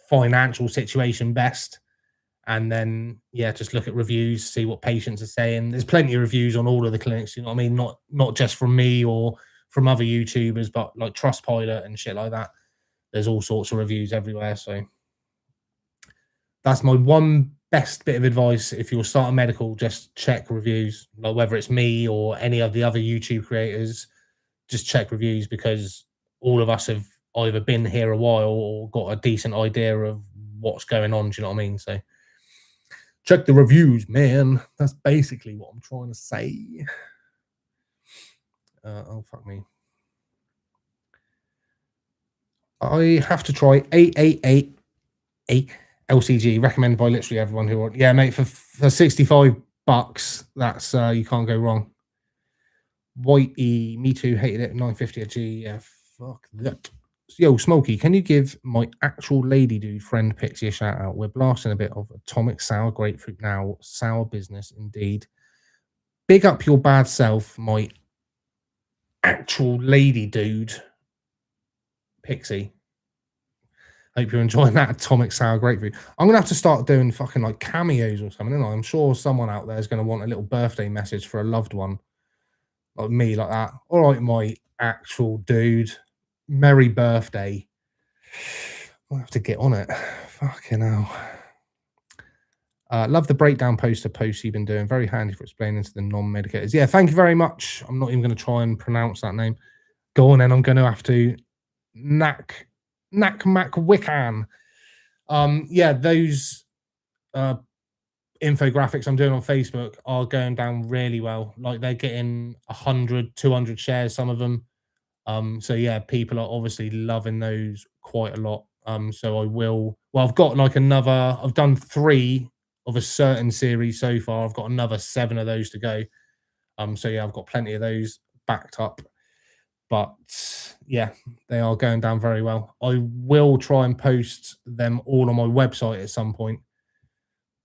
financial situation best. And then, yeah, just look at reviews, see what patients are saying. There's plenty of reviews on all of the clinics, you know what I mean? Not just from me or from other YouTubers, but like Trustpilot and shit like that. There's all sorts of reviews everywhere. So that's my one best bit of advice. If you're starting medical, just check reviews, like whether it's me or any of the other YouTube creators, just check reviews, because all of us have either been here a while or got a decent idea of what's going on. Do you know what I mean? So check the reviews, man. That's basically what I'm trying to say. Oh, fuck me. I have to try 888 LCG, recommended by literally everyone who wants. Yeah, mate, for $65, that's you can't go wrong. Whitey, me too, hated it. 950 a G. Yeah, fuck that. Yo, Smokie, can you give my actual lady dude friend Pixie a shout out? We're blasting a bit of Atomic Sour Grapefruit now. Sour business indeed. Big up your bad self, my actual lady dude, Pixie. Hope you're enjoying that atomic sour grapefruit. I'm gonna have to start doing fucking like cameos or something, and I'm sure someone out there is gonna want a little birthday message for a loved one, like me, like that. All right, my actual dude, merry birthday. I'll have to get on it. Fucking hell. Love the breakdown post you've been doing. Very handy for explaining to the non-medicators. Yeah, thank you very much. I'm not even going to try and pronounce that name. Go on, then. I'm going to have to Nak Wiccan. Yeah, those infographics I'm doing on Facebook are going down really well. Like they're getting 100, 200 shares, some of them. So yeah, people are obviously loving those quite a lot. So I will. Well, I've got like another. I've done 3 of a certain series so far. I've got another 7 of those to go. So yeah, I've got plenty of those backed up. But yeah, they are going down very well. I will try and post them all on my website at some point.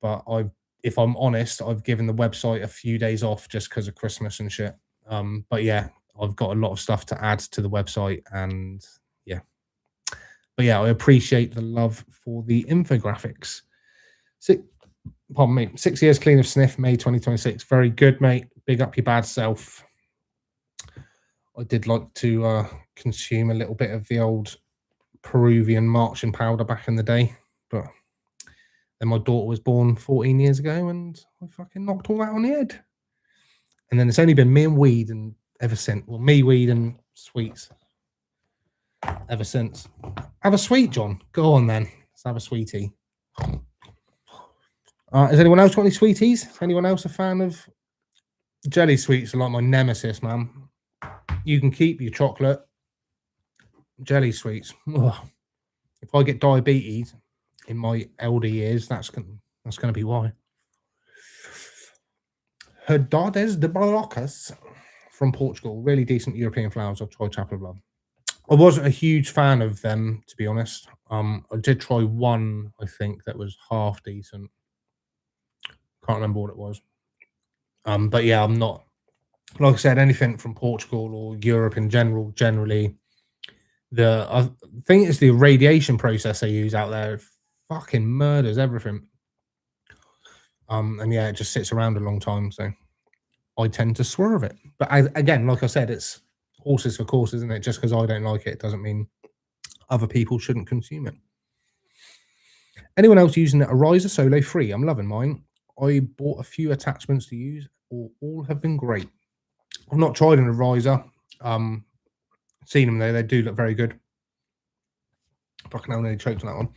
But if I'm honest, I've given the website a few days off just because of Christmas and shit. But yeah, I've got a lot of stuff to add to the website, and yeah. But yeah, I appreciate the love for the infographics. Pardon me. 6 years clean of sniff, May 2026. Very good, mate. Big up your bad self. I did like to consume a little bit of the old Peruvian marching powder back in the day, but then my daughter was born 14 years ago, and I fucking knocked all that on the head. And then it's only been me and weed, and ever since. Well, me, weed, and sweets. Ever since. Have a sweet, John. Go on then. Let's have a sweetie. Has anyone else got any sweeties? Anyone else a fan of jelly sweets? Are like my nemesis, man. You can keep your chocolate. Jelly sweets. Ugh. If I get diabetes in my elder years, that's going to be why. Herdades de Barrocas from Portugal. Really decent European flowers. I've tried Chapel of Love. I wasn't a huge fan of them, to be honest. I did try one, I think, that was half decent. Can't remember what it was. But yeah, I'm not, like I said, anything from Portugal or Europe in general, generally, I think it's the irradiation process they use out there. It fucking murders everything. And yeah, it just sits around a long time, so I tend to swerve it. But again, like I said, it's horses for courses, isn't it? Just because I don't like it doesn't mean other people shouldn't consume it. Anyone else using a riser solo free? I'm loving mine. I bought a few attachments to use. All have been great. I've not tried an riser. Seen them though. They do look very good. Fucking hell, nearly choked on that one.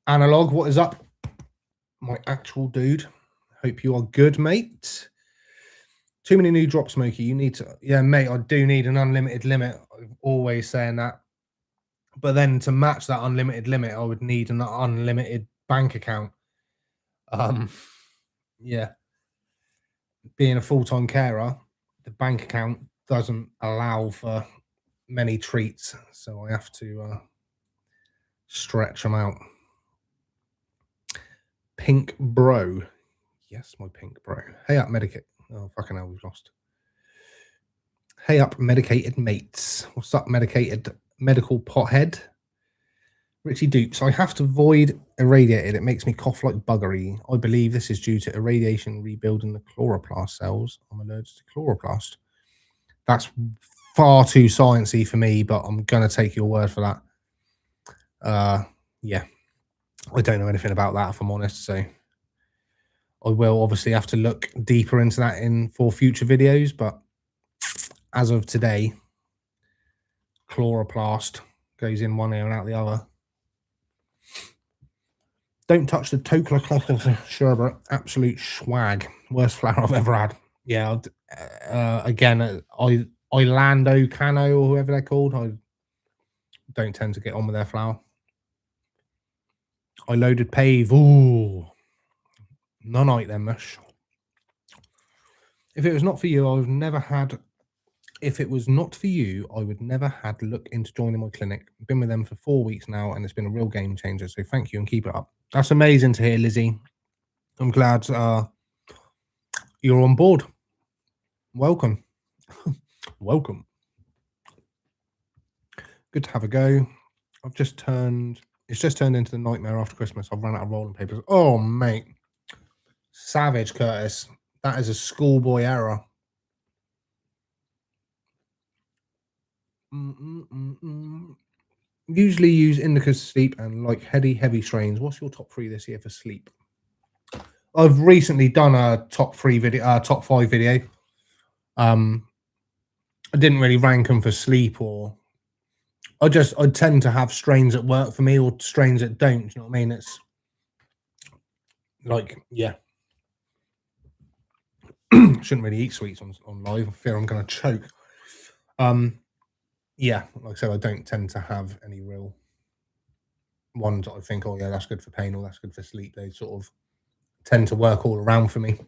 Analog, what is up? My actual dude. Hope you are good, mate. Too many new drops, Smokie. You need to... Yeah, mate, I do need an unlimited limit. I'm always saying that. But then to match that unlimited limit, I would need an unlimited bank account. Yeah. Being a full-time carer, the bank account doesn't allow for many treats. So I have to stretch them out. Pink bro. Yes, my pink bro. Hey up, medicate. Oh, fucking hell, we've lost. Hey up, medicated mates. What's up, medicated medical pothead? Richie Dupes. I have to void irradiated. It makes me cough like buggery. I believe this is due to irradiation rebuilding the chloroplast cells. I'm allergic to chloroplast. That's far too sciencey for me, but I'm going to take your word for that. Yeah. I don't know anything about that, if I'm honest, so I will obviously have to look deeper into that for future videos, but as of today, chloroplast goes in one ear and out the other. Don't touch the Tokla sherbet. Absolute swag. Worst flower I've ever had. Yeah, again, Orlando Cano or whoever they're called. I don't tend to get on with their flour. I loaded pave. Ooh. None like them mush. If it was not for you, I would never had. If it was not for you, I would never had look into joining my clinic. Been with them for 4 weeks now, and it's been a real game changer. So thank you and keep it up. That's amazing to hear, Lizzie. I'm glad you're on board. Welcome. Welcome. Good to have a go. I've just turned It's just turned into the nightmare after Christmas. I've run out of rolling papers. Oh, mate. Savage, Curtis. That is a schoolboy error. Usually use indicas to sleep and like heavy strains. What's your top 3 this year for sleep? I've recently done a top 5 video. I didn't really rank them for sleep, or I tend to have strains that work for me or strains that don't. You know what I mean? It's like, yeah. Shouldn't really eat sweets on live. I fear I'm going to choke. Yeah, like I said, I don't tend to have any real ones that I think, oh yeah, that's good for pain or that's good for sleep. They sort of tend to work all around for me.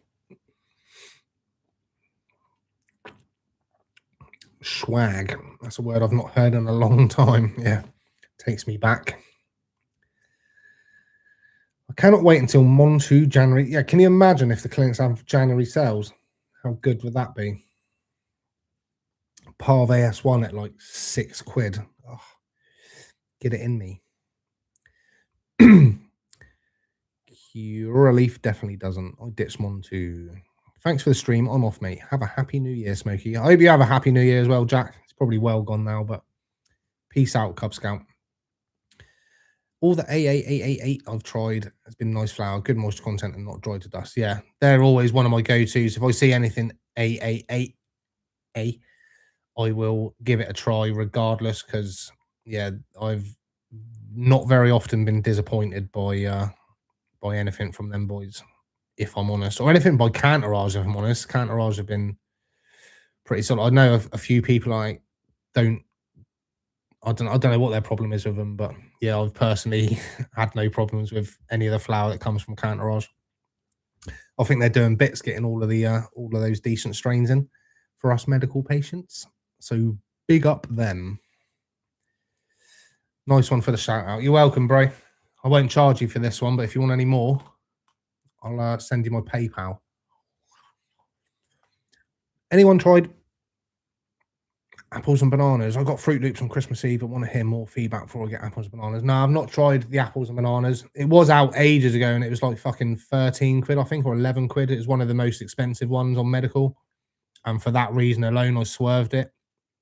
Swag. That's a word I've not heard in a long time. Yeah, takes me back. I cannot wait until Montu January. Yeah, can you imagine if the clinics have January sales? How good would that be? Parve S1 at like £6. Oh, get it in me. Relief definitely doesn't. I ditched Montu. Thanks for the stream. I'm off, mate. Have a happy new year, Smokie. I hope you have a happy new year as well, Jack. It's probably well gone now, but peace out, Cub Scout. All the AA888 I've tried has been nice flower, good moisture content, and not dried to dust. Yeah, they're always one of my go-tos. If I see anything AA8A, I will give it a try regardless, because, yeah, I've not very often been disappointed by anything from them boys, if I'm honest, or anything by Cantourage, if I'm honest. Cantourage have been pretty solid. I know a few people I don't know what their problem is with them, but yeah, I've personally had no problems with any of the flour that comes from Cantourage. I think they're doing bits getting all of those decent strains in for us medical patients. So big up them. Nice one for the shout out. You're welcome, bro. I won't charge you for this one, but if you want any more, I'll send you my PayPal. Anyone tried apples and bananas? I got Fruit Loops on Christmas Eve. I want to hear more feedback before I get apples and bananas. No, I've not tried the apples and bananas. It was out ages ago and it was like fucking 13 quid, I think, or 11 quid. It was one of the most expensive ones on medical. And for that reason alone, I swerved it.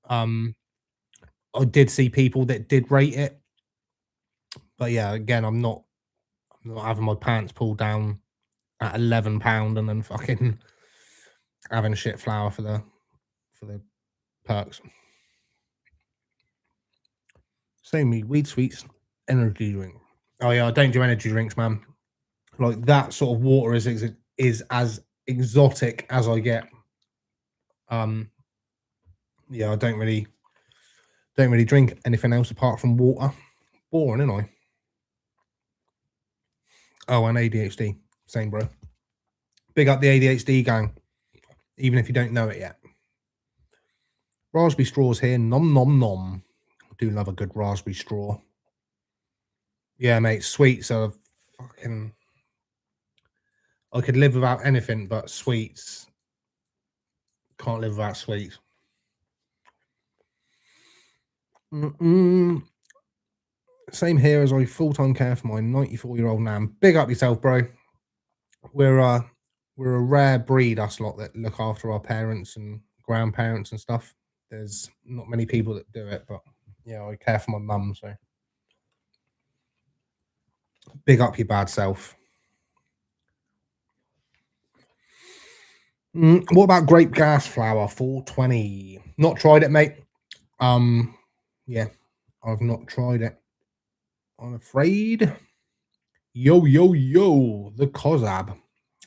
I did see people that did rate it. But yeah, again, I'm not having my pants pulled down at £11 and then fucking having shit flour for the perks. Same me, weed sweets, energy drink. Oh yeah, I don't do energy drinks, man. Like that sort of water is as exotic as I get. Yeah, I don't really drink anything else apart from water. Boring, isn't I? Oh, and ADHD. Same, bro. Big up the ADHD gang, even if you don't know it yet. Raspberry straws here. Nom, nom, nom. I do love a good raspberry straw. Yeah, mate. Sweets are fucking... I could live without anything but sweets. Can't live without sweets. Same here as I full-time care for my 94-year-old nan. Big up yourself, bro. We're a rare breed, us lot, that look after our parents and grandparents and stuff. There's not many people that do it, but yeah, I care for my mum, so big up your bad self. What about grape gas flour? 420. Not tried it, mate. Yeah, I've not tried it, I'm afraid. Yo, the Kozab.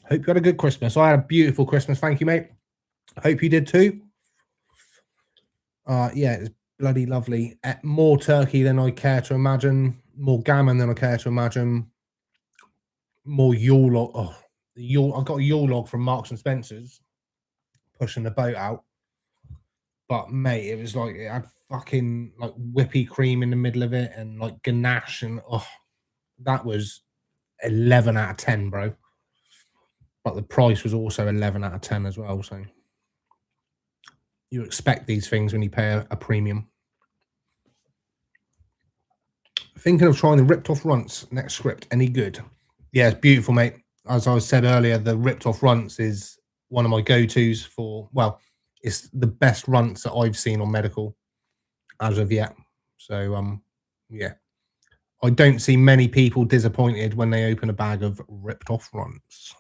Hope you had a good Christmas. I had a beautiful Christmas. Thank you, mate. Hope you did too. Yeah, it's bloody lovely. More turkey than I care to imagine. More gammon than I care to imagine. More Yule log. Oh, I got a Yule log from Marks and Spencer's, pushing the boat out. But mate, it was like, it had fucking like whippy cream in the middle of it and like ganache, and oh, that was 11 out of 10, bro. But the price was also 11 out of 10 as well. So you expect these things when you pay a premium. Thinking of trying the ripped off runts next script. Any good? Yeah, it's beautiful, mate. As I said earlier, the ripped off runts is one of my go-tos for, well, it's the best runts that I've seen on medical as of yet. So yeah. I don't see many people disappointed when they open a bag of ripped off runts.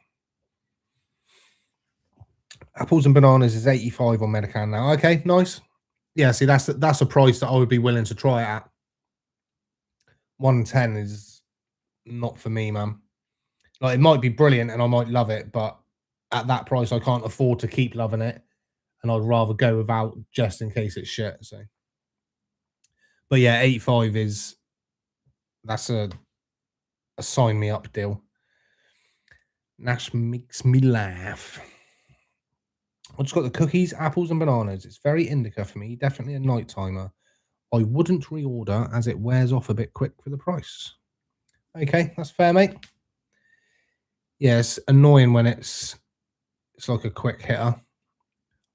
Apples and bananas is 85 on Medican now. Okay, nice. Yeah, see, that's a price that I would be willing to try it at. 110 is not for me, man. Like, it might be brilliant and I might love it, but at that price, I can't afford to keep loving it, and I'd rather go without just in case it's shit. So, but yeah, 85 is that's a sign me up deal. Nash makes me laugh. I just got the cookies, apples, and bananas. It's very indica for me. Definitely a night timer. I wouldn't reorder as it wears off a bit quick for the price. Okay, that's fair, mate. Yeah, it's annoying when it's like a quick hitter.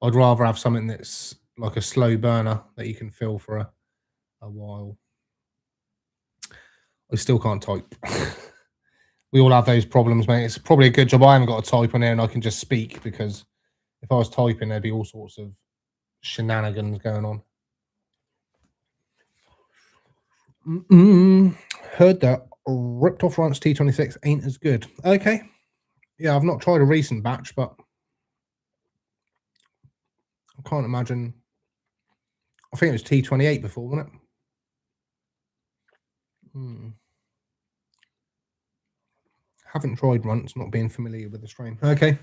I'd rather have something that's like a slow burner that you can fill for a while. I still can't type. We all have those problems, mate. It's probably a good job I haven't got a type on here and I can just speak, because if I was typing, there'd be all sorts of shenanigans going on. Heard that ripped off Ranch T26 ain't as good. Okay. Yeah, I've not tried a recent batch, but I can't imagine. I think it was T28 before, wasn't it? Haven't tried Runts, not being familiar with the strain. Okay.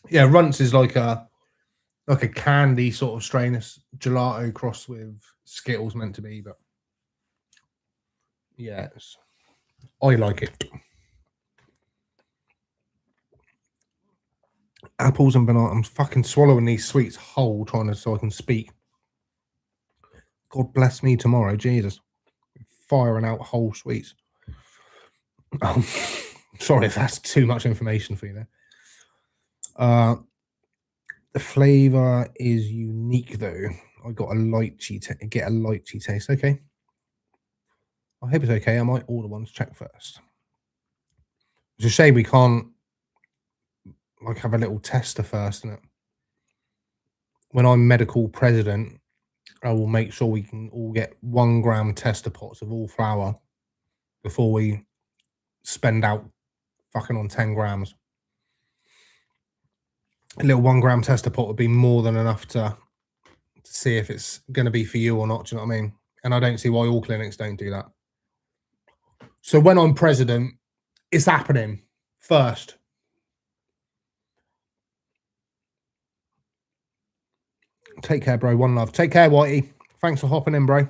Yeah, Runts is like a candy sort of strain. It's gelato crossed with Skittles meant to be, but yeah, I like it. Apples and bananas. I'm fucking swallowing these sweets whole so I can speak. God bless me tomorrow, Jesus. Firing out whole sweets. Sorry if that's too much information for you there. The flavor is unique though. I got a lychee taste. Okay. I hope it's okay. I might order one to check first. It's a shame we can't like have a little tester first, isn't it? When I'm medical president, I will make sure we can all get 1 gram tester pots of all flour before we spend out fucking on 10 grams. A little 1 gram tester pot would be more than enough to see if it's going to be for you or not. Do you know what I mean? And I don't see why all clinics don't do that. So when I'm president, it's happening first. Take care, bro. One love. Take care, Whitey. Thanks for hopping in, bro.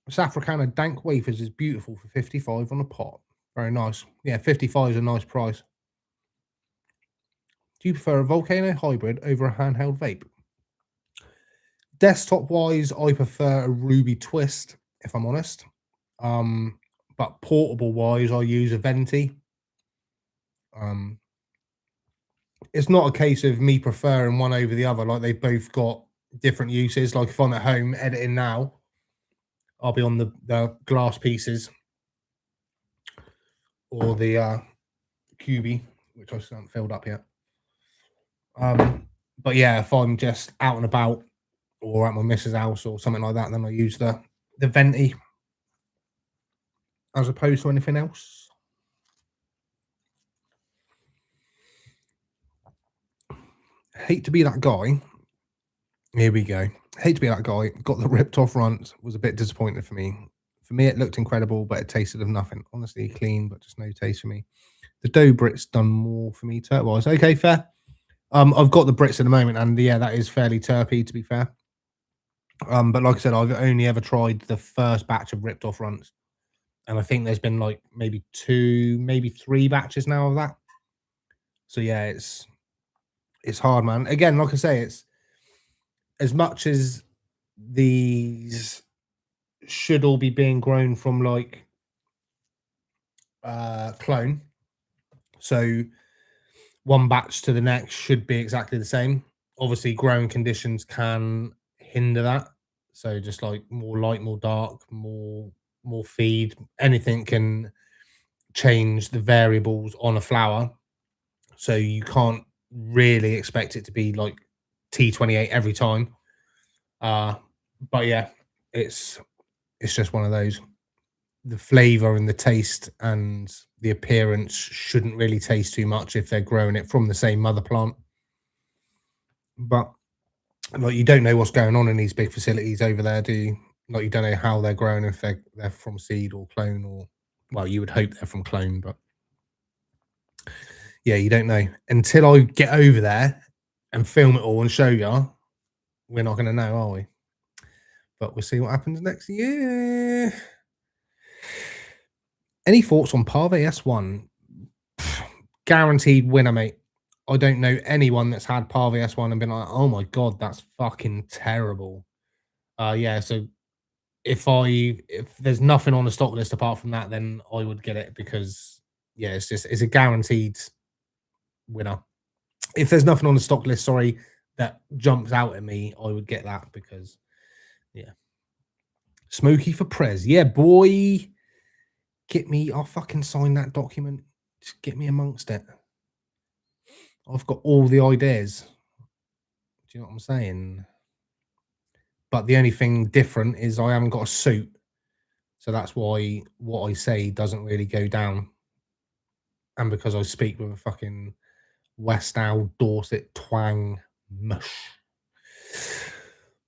This Africana dank wafers is beautiful for 55 on a pot. Very nice. Yeah, 55 is a nice price. Do you prefer a Volcano hybrid over a handheld vape? Desktop-wise, I prefer a Ruby Twist, if I'm honest. But portable-wise, I use a Venti. It's not a case of me preferring one over the other. Like, they've both got different uses. Like, if I'm at home editing now, I'll be on the glass pieces or the QB, which I still haven't filled up yet. But yeah, if I'm just out and about or at my missus' house or something like that, then I use the Venti as opposed to anything else. Hate to be that guy. Here we go. Hate to be that guy. Got the ripped off runt. Was a bit disappointed for me. For me, it looked incredible, but it tasted of nothing. Honestly, clean, but just no taste for me. The dough Brits done more for me terp-wise. Okay, fair. I've got the Brits at the moment, and yeah, that is fairly terpy, to be fair. But like I said, I've only ever tried the first batch of ripped off runts, and I think there's been like maybe 2, maybe 3 batches now of that. So yeah, it's hard, man. Again, like I say, it's as much as these should all be being grown from like clone. So one batch to the next should be exactly the same. Obviously, growing conditions can hinder that. So just like more light, more dark, more more feed, anything can change the variables on a flower. So you can't really expect it to be like T28 every time. But yeah, it's just one of those. The flavor and the taste and the appearance shouldn't really taste too much if they're growing it from the same mother plant. But like, you don't know what's going on in these big facilities over there, do you? Like, you don't know how they're growing, if they're from seed or clone, or well, you would hope they're from clone, but yeah, you don't know until I get over there and film it all and show you. We're not going to know, are we? But we'll see what happens next year. Any thoughts on Parve S1? Guaranteed winner, mate. I don't know anyone that's had Parve S1 and been like, oh my god, that's fucking terrible. Yeah, so if there's nothing on the stock list apart from that, then I would get it, because yeah, it's a guaranteed winner. If there's nothing on the stock list, sorry, that jumps out at me, I would get that, because yeah. Smokie for Prez. Yeah, boy. Get me, I'll fucking sign that document. Just get me amongst it. I've got all the ideas. Do you know what I'm saying? But the only thing different is I haven't got a suit. So that's why what I say doesn't really go down. And because I speak with a fucking West Owl Dorset twang mush.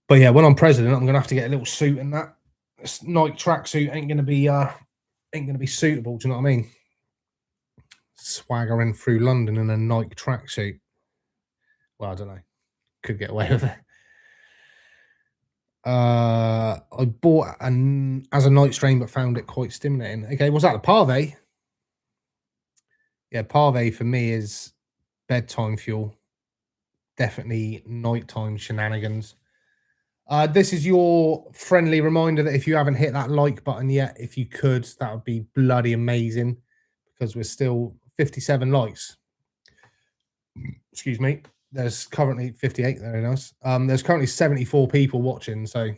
But yeah, when I'm president, I'm gonna have to get a little suit, and that this Nike tracksuit ain't gonna be suitable. Do you know what I mean? Swaggering through London in a Nike tracksuit. Well, I don't know. Could get away with it. I bought as a night strain, but found it quite stimulating. Okay, what's that? The Parve? Yeah, Parve for me is bedtime fuel. Definitely nighttime shenanigans. This is your friendly reminder that if you haven't hit that like button yet, if you could, that would be bloody amazing, because we're still 57 likes. Excuse me. There's currently 58. Very nice. There's currently 74 people watching, so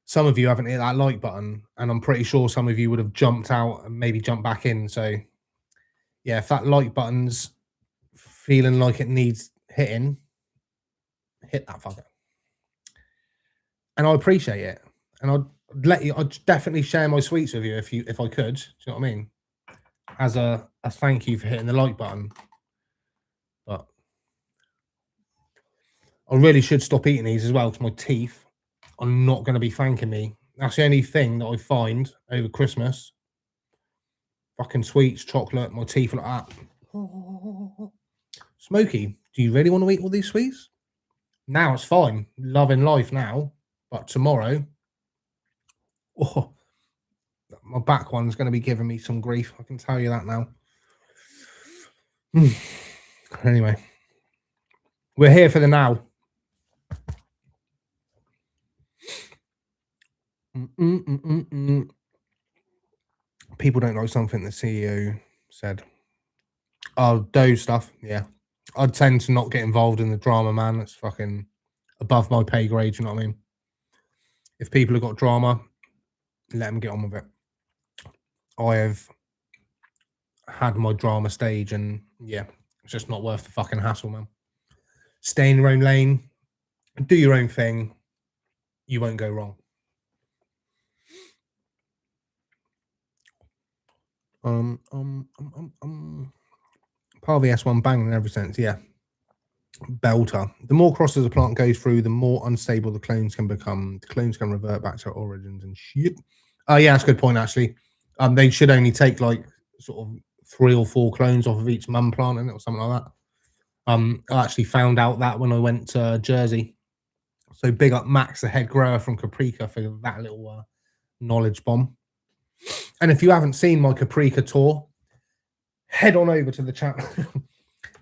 some of you haven't hit that like button, and I'm pretty sure some of you would have jumped out and maybe jumped back in. So yeah, if that like button's feeling like it needs hitting, hit that fucker. And I appreciate it. And I'd definitely share my sweets with you if I could. Do you know what I mean? As a thank you for hitting the like button. But I really should stop eating these as well, because my teeth are not going to be thanking me. That's the only thing that I find over Christmas. Fucking sweets, chocolate, my teeth are like that. Smokie, do you really want to eat all these sweets? Now it's fine. Loving life now. But tomorrow, oh, my back one's going to be giving me some grief. I can tell you that now. Anyway, we're here for the now. People don't like something the CEO said. Oh, Doe stuff. Yeah. I'd tend to not get involved in the drama, man. That's fucking above my pay grade. You know what I mean? If people have got drama, let them get on with it. I have had my drama stage, and yeah, it's just not worth the fucking hassle, man. Stay in your own lane, do your own thing. You won't go wrong. Parve S1 banging in every sense, yeah. Belter. The more crosses a plant goes through, the more unstable the clones can become. The clones can revert back to origins and shit. Yeah, that's a good point, actually. They should only take like sort of 3 or 4 clones off of each mum plant, or something like that. I actually found out that when I went to Jersey. So big up Max, the head grower from Caprica, for that little knowledge bomb. And if you haven't seen my Caprica tour, head on over to the channel.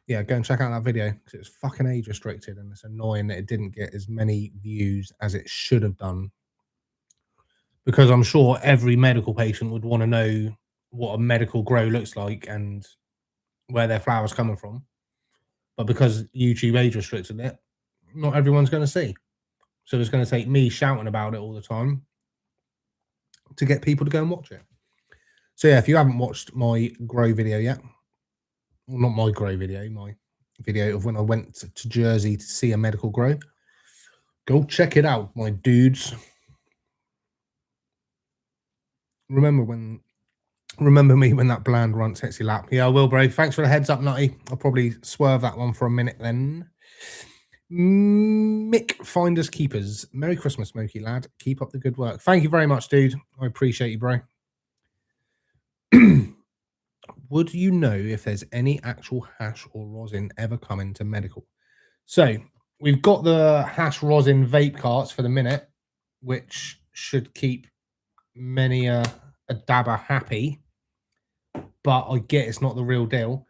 Yeah, go and check out that video, because it's fucking age restricted, and it's annoying that it didn't get as many views as it should have done. Because I'm sure every medical patient would want to know what a medical grow looks like and where their flower's coming from. But because YouTube age restricted it, not everyone's going to see. So it's going to take me shouting about it all the time to get people to go and watch it. So yeah, if you haven't watched my grow video yet, well, not my grow video, my video of when I went to Jersey to see a medical grow, go check it out, my dudes. Remember me when that bland runt hits your lap. Yeah, I will, bro. Thanks for the heads up, Nutty. I'll probably swerve that one for a minute then. Mick, finders keepers. Merry Christmas, Smokie lad. Keep up the good work. Thank you very much, dude. I appreciate you, bro. Would you know if there's any actual hash or rosin ever coming to medical? So we've got the hash rosin vape carts for the minute, which should keep many a dabber happy, but I get it's not the real deal.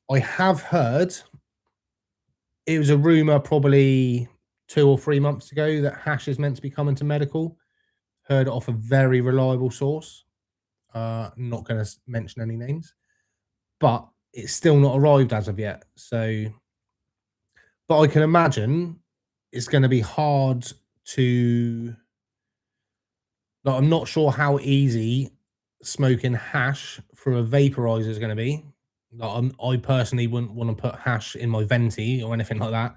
I have heard, it was a rumor probably 2 or 3 months ago that hash is meant to be coming to medical. Heard it off a very reliable source. Not going to mention any names, but it's still not arrived as of yet. So, but I can imagine it's going to be hard to, like, I'm not sure how easy smoking hash through a vaporizer is going to be. Like, I personally wouldn't want to put hash in my venti or anything like that.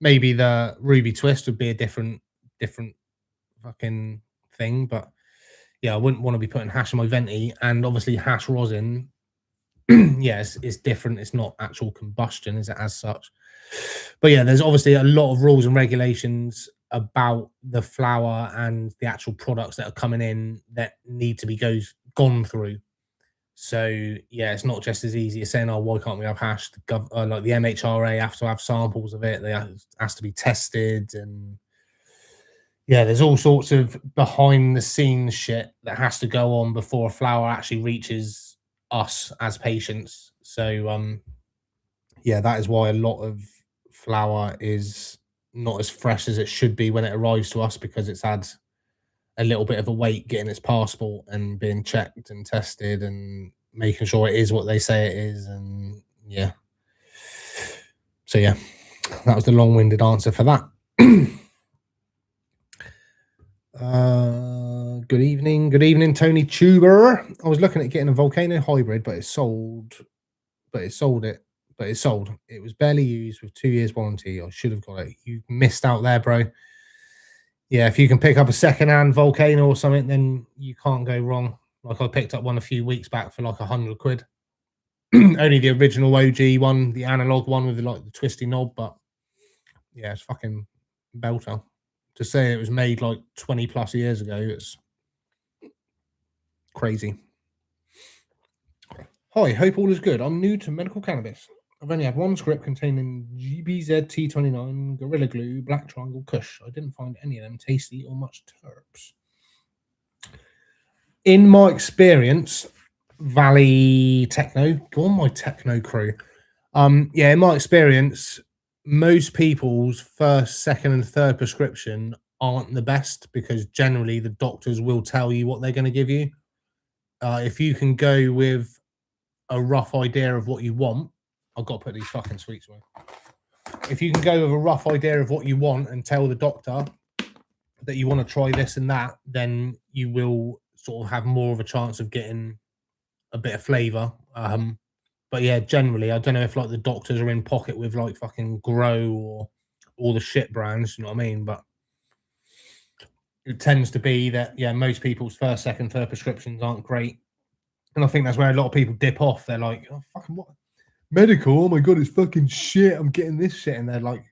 Maybe the Ruby Twist would be a different fucking thing, but yeah, I wouldn't want to be putting hash in my venti. And obviously hash rosin, yes, it's different. It's not actual combustion, is it, as such? But yeah, there's obviously a lot of rules and regulations about the flour and the actual products that are coming in that need to be gone through. So yeah, it's not just as easy as saying, "Oh, why can't we have hash?" Like the MHRA have to have samples of it. Has to be tested, and yeah, there's all sorts of behind the scenes shit that has to go on before a flour actually reaches us as patients. So yeah, that is why a lot of flour is not as fresh as it should be when it arrives to us, because it's had a little bit of a wait getting its passport and being checked and tested and making sure it is what they say it is. And yeah, so yeah, that was the long-winded answer for that. Good evening, Tony Tuber. I was looking at getting a Volcano hybrid, but it sold. It was barely used with 2 years warranty. I should have got it. You missed out there, bro. Yeah, if you can pick up a second-hand Volcano or something, then you can't go wrong. Like, I picked up one a few weeks back for like 100 quid. Only the original OG one, the analog one with the twisty knob, but yeah, it's fucking belter. To say it was made like 20 plus years ago, it's crazy. Hi, hope all is good. I'm new to medical cannabis. I've only had one script containing GBZ T29, Gorilla Glue, Black Triangle, Kush. I didn't find any of them tasty or much terps. In my experience, Valley Techno, go on my techno crew. Yeah, in my experience, most people's first, second, and third prescription aren't the best, because generally the doctors will tell you what they're going to give you. If you can go with a rough idea of what you want, I've got to put these fucking sweets away. If you can go with a rough idea of what you want and tell the doctor that you want to try this and that, then you will sort of have more of a chance of getting a bit of flavor. But yeah, generally, I don't know if like the doctors are in pocket with like fucking Grow or all the shit brands, you know what I mean? But it tends to be that, yeah, most people's first, second, third prescriptions aren't great. And I think that's where a lot of people dip off. They're like, oh, fucking what? Medical? Oh my God, it's fucking shit. I'm getting this shit. And they're like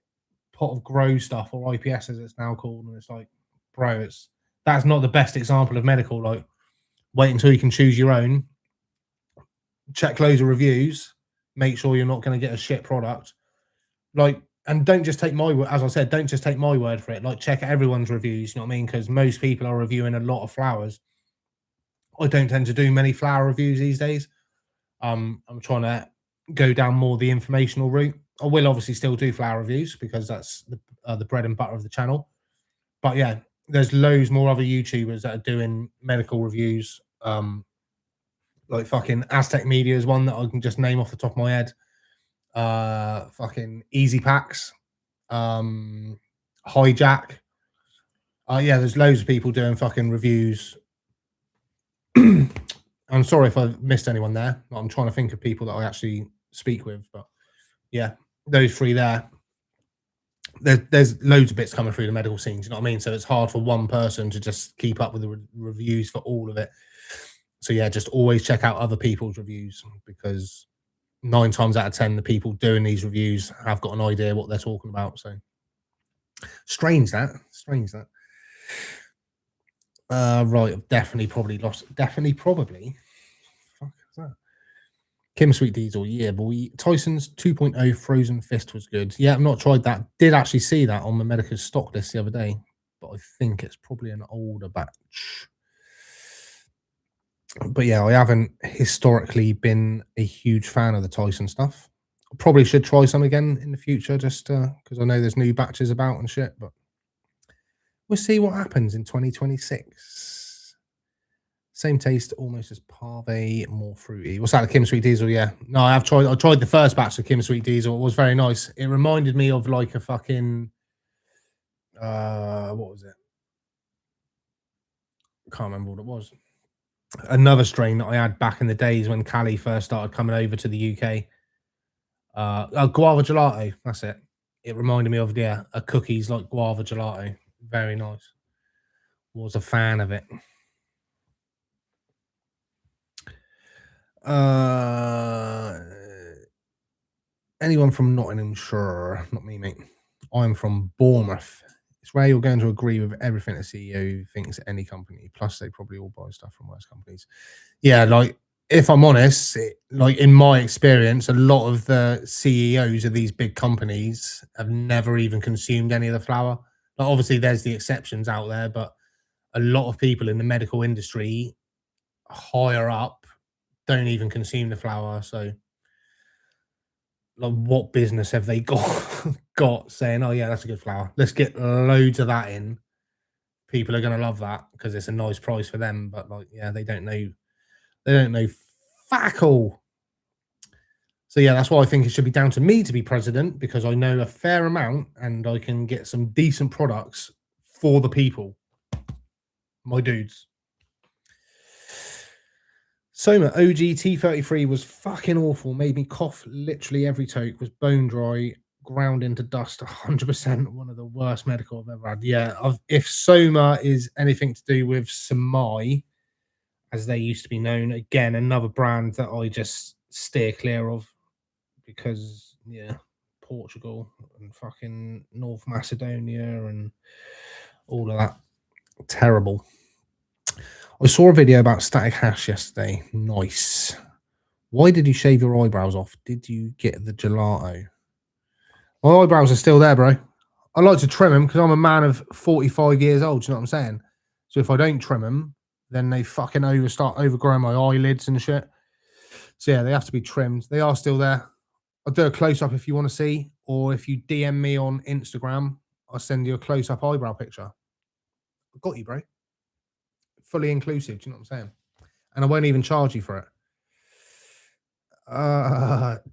pot of Grow stuff, or IPS as it's now called. And it's like, bro, that's not the best example of medical. Like, wait until you can choose your own. Check loads of reviews. Make sure you're not going to get a shit product. Like, and don't just take my word. As I said, don't just take my word for it. Like, check everyone's reviews. You know what I mean? Because most people are reviewing a lot of flowers. I don't tend to do many flower reviews these days. I'm trying to go down more the informational route. I will obviously still do flower reviews because that's the bread and butter of the channel. But yeah, there's loads more other YouTubers that are doing medical reviews. Like fucking Aztec Media is one that I can just name off the top of my head. Fucking Easy Packs, Hijack. Yeah, there's loads of people doing fucking reviews I'm sorry if I've missed anyone there. I'm trying to think of people that I actually speak with, but yeah, those three there. There's loads of bits coming through the medical scenes, you know what I mean? So it's hard for one person to just keep up with the reviews for all of it. So yeah, just always check out other people's reviews, because 9 times out of 10, the people doing these reviews have got an idea what they're talking about. So strange that. Right, I've definitely probably lost. Fuck is that? Kim Sweet Diesel, yeah, boy. Tyson's 2.0 Frozen Fist was good. Yeah, I've not tried that. Did actually see that on the Medica's stock list the other day, but I think it's probably an older batch. But yeah, I haven't historically been a huge fan of the Tyson stuff. I probably should try some again in the future, just because I know there's new batches about and shit, but we'll see what happens in 2026. Same taste, almost as Parve, more fruity. What's that, the Kim Sweet Diesel? Yeah. No, I tried the first batch of Kim Sweet Diesel. It was very nice. It reminded me of like a fucking what was it? Can't remember what it was. Another strain that I had back in the days when Cali first started coming over to the UK. Guava gelato. That's it. It reminded me of a cookies like guava gelato. Very nice. Was a fan of it. Anyone from Nottinghamshire? Not me, mate. I'm from Bournemouth. It's rare you're going to agree with everything a CEO thinks at any company. Plus, they probably all buy stuff from worse companies. Yeah, like, if I'm honest, like in my experience, a lot of the CEOs of these big companies have never even consumed any of the flour. Like, obviously, there's the exceptions out there, but a lot of people in the medical industry higher up don't even consume the flour. So, like, what business have they got saying, "Oh yeah, that's a good flour. Let's get loads of that in." People are going to love that because it's a nice price for them. But like, yeah, they don't know. They don't know fuck all. So yeah, that's why I think it should be down to me to be president, because I know a fair amount and I can get some decent products for the people. My dudes. Soma OG T33 was fucking awful. Made me cough literally every toke. Was bone dry, ground into dust. 100% one of the worst medical I've ever had. Yeah, if Soma is anything to do with Smokie, as they used to be known, again, another brand that I just steer clear of, because yeah, Portugal and fucking North Macedonia and all of that. Terrible. I saw a video about static hash yesterday. Nice. Why did you shave your eyebrows off? Did you get the gelato? My eyebrows are still there, bro. I like to trim them because I'm a man of 45 years old. Do you know what I'm saying? So if I don't trim them, then they fucking start overgrowing my eyelids and shit. So yeah, they have to be trimmed. They are still there. I'll do a close-up if you want to see, or if you DM me on Instagram, I'll send you a close-up eyebrow picture. I got you, bro. Fully inclusive, do you know what I'm saying? And I won't even charge you for it.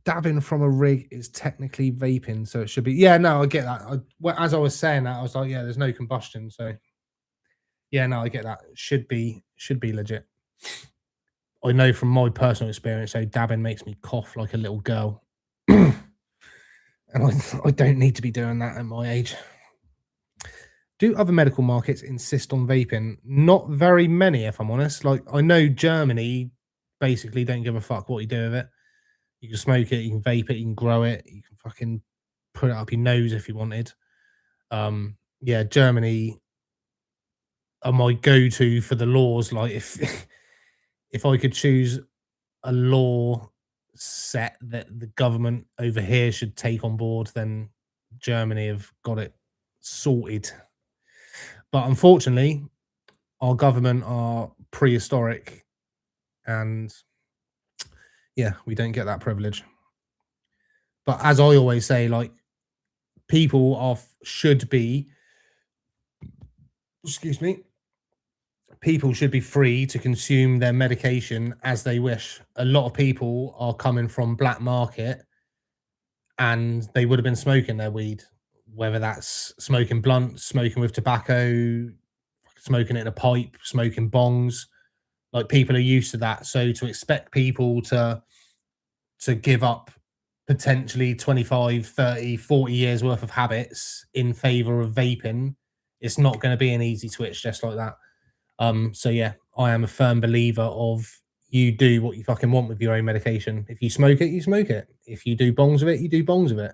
Dabbing from a rig is technically vaping, so it should be. Yeah, no, I get that. As I was saying that, I was like, yeah, there's no combustion, so yeah, no, I get that. It should be legit. I know from my personal experience, so dabbing makes me cough like a little girl. And I don't need to be doing that at my age. Do other medical markets insist on vaping? Not very many, if I'm honest. Like, I know Germany basically don't give a fuck what you do with it. You can smoke it, you can vape it, you can grow it, you can fucking put it up your nose if you wanted. Yeah, Germany are my go-to for the laws. Like, if I could choose a law set that the government over here should take on board, then Germany have got it sorted. But unfortunately, our government are prehistoric, and yeah, we don't get that privilege. But as I always say, like, people should be, excuse me, people should be free to consume their medication as they wish. A lot of people are coming from black market, and they would have been smoking their weed, whether that's smoking blunt, smoking with tobacco, smoking it in a pipe, smoking bongs. Like, people are used to that, so to expect people to give up potentially 25, 30, 40 years worth of habits in favor of vaping, it's not going to be an easy switch just like that. So yeah, I am a firm believer of you do what you fucking want with your own medication. If you smoke it, you smoke it. If you do bongs of it, you do bongs of it.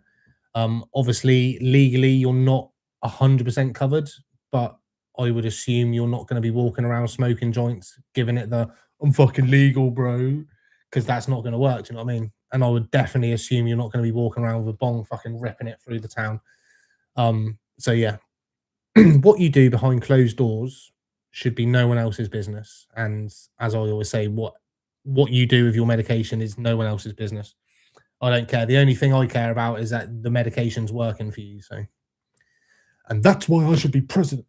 Obviously, legally, you're not 100% covered, but I would assume you're not going to be walking around smoking joints, giving it the "I'm fucking legal, bro," because that's not going to work. Do you know what I mean? And I would definitely assume you're not going to be walking around with a bong, fucking ripping it through the town. So yeah, what you do behind closed doors should be no one else's business. And as I always say, what you do with your medication is no one else's business. I don't care. The only thing I care about is that the medication's working for you. So, and that's why I should be president.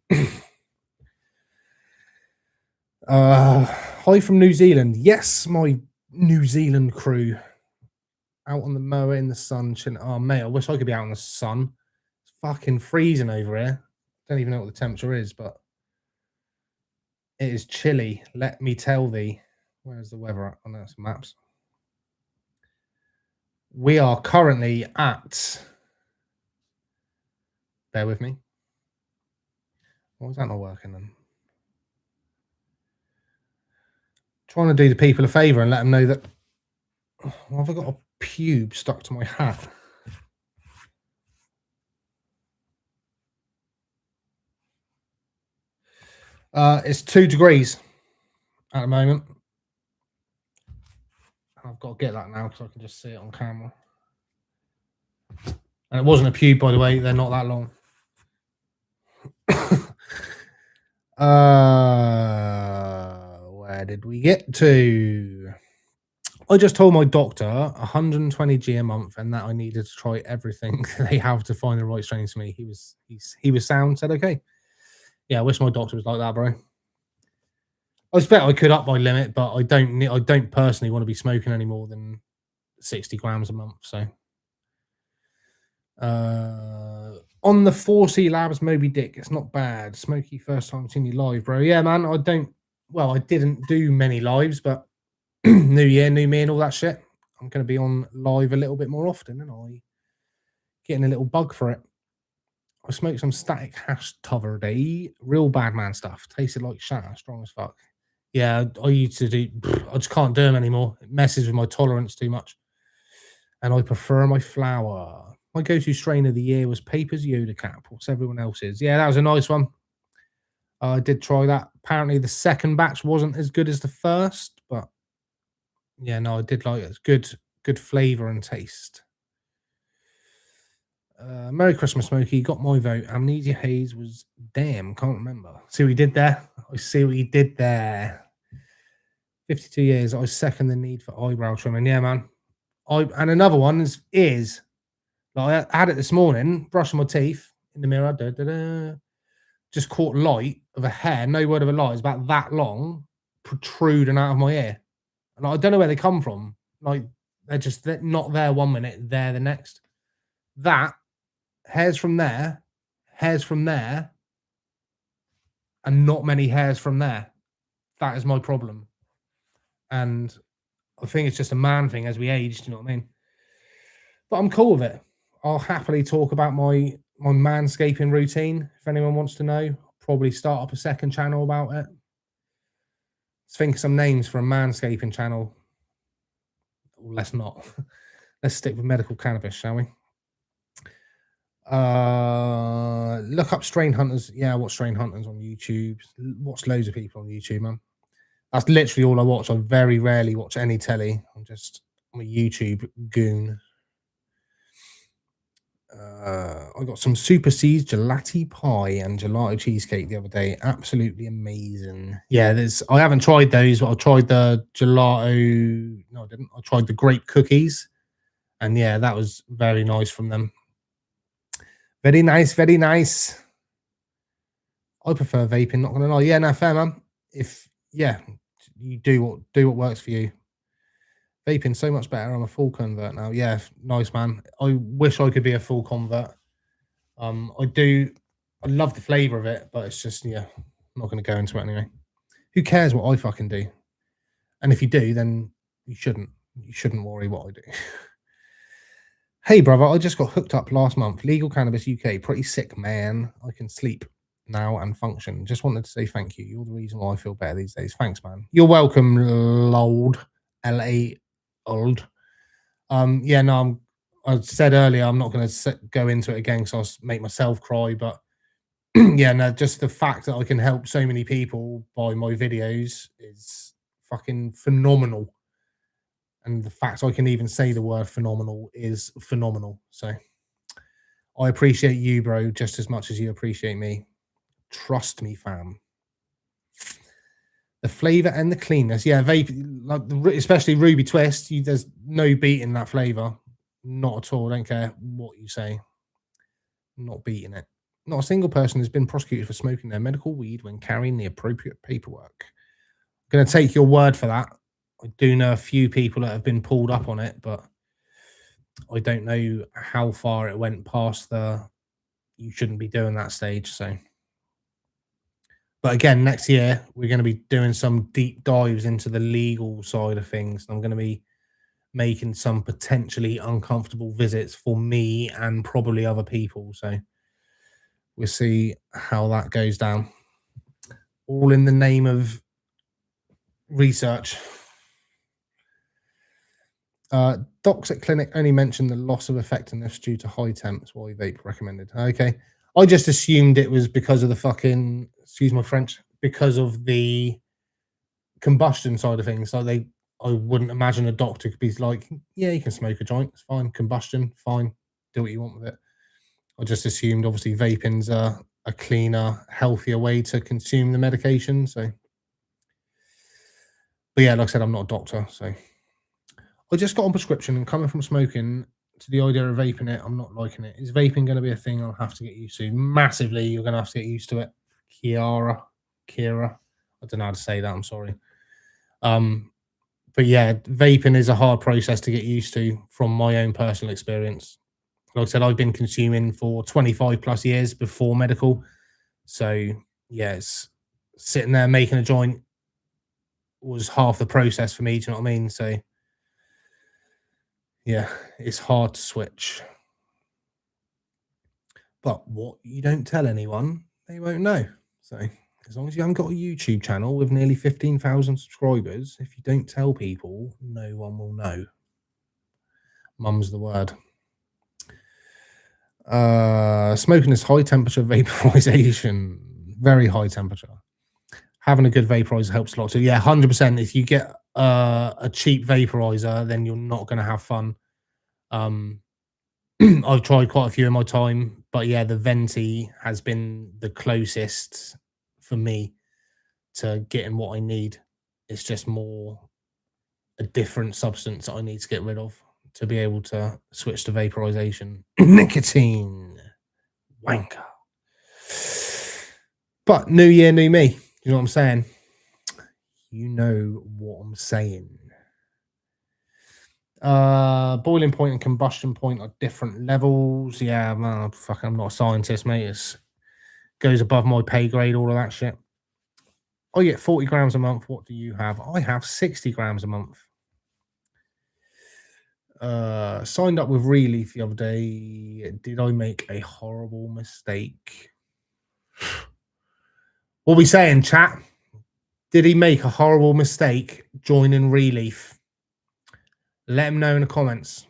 Hi from New Zealand. Yes, my New Zealand crew out on the mower in the sun. Oh, mate, I wish I could be out in the sun. It's fucking freezing over here. Don't even know what the temperature is, but it is chilly. Let me tell thee. Where's the weather at? Oh, no, it's maps. We are currently at. Bear with me. Why is that not working then? Trying to do the people a favour and let them know that. Why have I got a pube stuck to my hat? It's 2 degrees at the moment. I've got to get that now because I can just see it on camera. And it wasn't a pube, by the way. They're not that long. Where did we get to? I just told my doctor 120 G a month and that I needed to try everything they have to find the right strains for me. He was sound, said okay. Yeah, I wish my doctor was like that, bro. I expect I could up my limit, but I don't personally want to be smoking any more than 60 grams a month. So on the 4C Labs Moby Dick, it's not bad. Smokie, first time seeing you live, bro. Yeah, man. I didn't do many lives, but new year, new me, and all that shit. I'm going to be on live a little bit more often, and I getting a little bug for it. I smoked some static hash t'other day. Real bad man stuff. Tasted like shatter, strong as fuck. Yeah, I used to do. I just can't do them anymore. It messes with my tolerance too much. And I prefer my flower. My go-to strain of the year was Paper's Yoda Cap. What's everyone else's? Yeah, that was a nice one. I did try that. Apparently, the second batch wasn't as good as the first, but yeah, no, I did like it. It's good flavor and taste. Merry Christmas, Smokie. Got my vote. Amnesia Haze was damn. Can't remember. See what he did there? I see what he did there. 52 years. I second the need for eyebrow trimming. Yeah, man. And another one is like I had it this morning, brushing my teeth in the mirror. Just caught light of a hair. No word of a lie. It's about that long, protruding out of my ear. And I don't know where they come from. Like they're not there 1 minute, they're the next. That hairs from there, and not many hairs from there. That is my problem. And I think it's just a man thing as we age, do you know what I mean? But I'm cool with it. I'll happily talk about my manscaping routine if anyone wants to know. I'll probably start up a second channel about it. Let's think of some names for a manscaping channel. Let's not. Let's stick with medical cannabis, shall we? Look up Strain Hunters. Yeah, I watch Strain Hunters on YouTube. Watch loads of people on YouTube, man. That's literally all I watch. I very rarely watch any telly. I'm a YouTube goon. I got some Super C's gelati pie and gelato cheesecake the other day. Absolutely amazing. Yeah, I haven't tried those, but I tried the gelato. No, I didn't. I tried the grape cookies, and yeah, that was very nice from them. Very nice, very nice. I prefer vaping, not gonna lie. Yeah, no, fair, man. You do what works for you. Vaping so much better. I'm a full convert now. Yeah, nice, man. I wish I could be a full convert. I love the flavor of it, but it's just, yeah, I'm not going to go into it anyway. Who cares what I fucking do? And if you do, then you shouldn't. You shouldn't worry what I do. Hey, brother, I just got hooked up last month. Legal Cannabis UK. Pretty sick, man. I can sleep now and function. Just wanted to say thank you. You're the reason why I feel better these days. Thanks, man. You're welcome, Lold. LA old. Yeah, no, I said earlier I'm not going to go into it again because I'll make myself cry. But yeah, no, just the fact that I can help so many people by my videos is fucking phenomenal. And the fact I can even say the word phenomenal is phenomenal. So I appreciate you, bro, just as much as you appreciate me. Trust me, fam. The flavor and the cleanness. Yeah, vape, like especially Ruby Twist, there's no beating that flavor. Not at all. I don't care what you say. Not beating it. Not a single person has been prosecuted for smoking their medical weed when carrying the appropriate paperwork. I'm going to take your word for that. I do know a few people that have been pulled up on it, but I don't know how far it went past the you shouldn't be doing that stage. So, but again, next year we're going to be doing some deep dives into the legal side of things. I'm going to be making some potentially uncomfortable visits for me and probably other people. So we'll see how that goes down. All in the name of research. Docs at clinic only mentioned the loss of effectiveness due to high temps while vape recommended. Okay. I just assumed it was because of the fucking, excuse my French, because of the combustion side of things. Like I wouldn't imagine a doctor could be like, yeah, you can smoke a joint. It's fine. Combustion, fine. Do what you want with it. I just assumed obviously vaping's a cleaner, healthier way to consume the medication. So, but yeah, like I said, I'm not a doctor. So I just got on prescription and coming from smoking to the idea of vaping it, I'm not liking it. Is vaping going to be a thing I'll have to get used to? Massively, you're going to have to get used to it. Kira. I don't know how to say that. I'm sorry. But yeah, vaping is a hard process to get used to from my own personal experience. Like I said, I've been consuming for 25 plus years before medical. So yes, sitting there making a joint was half the process for me. Do you know what I mean? So yeah, it's hard to switch. But what you don't tell anyone, they won't know. So as long as you haven't got a YouTube channel with nearly 15,000 subscribers, if you don't tell people, no one will know. Mum's the word. Smoking is high temperature vaporization. Very high temperature. Having a good vaporizer helps a lot. So yeah, 100%. If you get a cheap vaporizer, then you're not going to have fun. I've tried quite a few in my time, but yeah, the Venti has been the closest for me to getting what I need. It's just more a different substance that I need to get rid of to be able to switch to vaporization. Nicotine. Wanker. But new year, new me. You know what I'm saying? You know what I'm saying. Boiling point and combustion point are different levels. Yeah, man, I'm not a scientist, mate. It goes above my pay grade, all of that shit. I get 40 grams a month. What do you have? I have 60 grams a month. Signed up with Relief the other day. Did I make a horrible mistake? What are we saying, chat? Did he make a horrible mistake joining Relief? Let him know in the comments.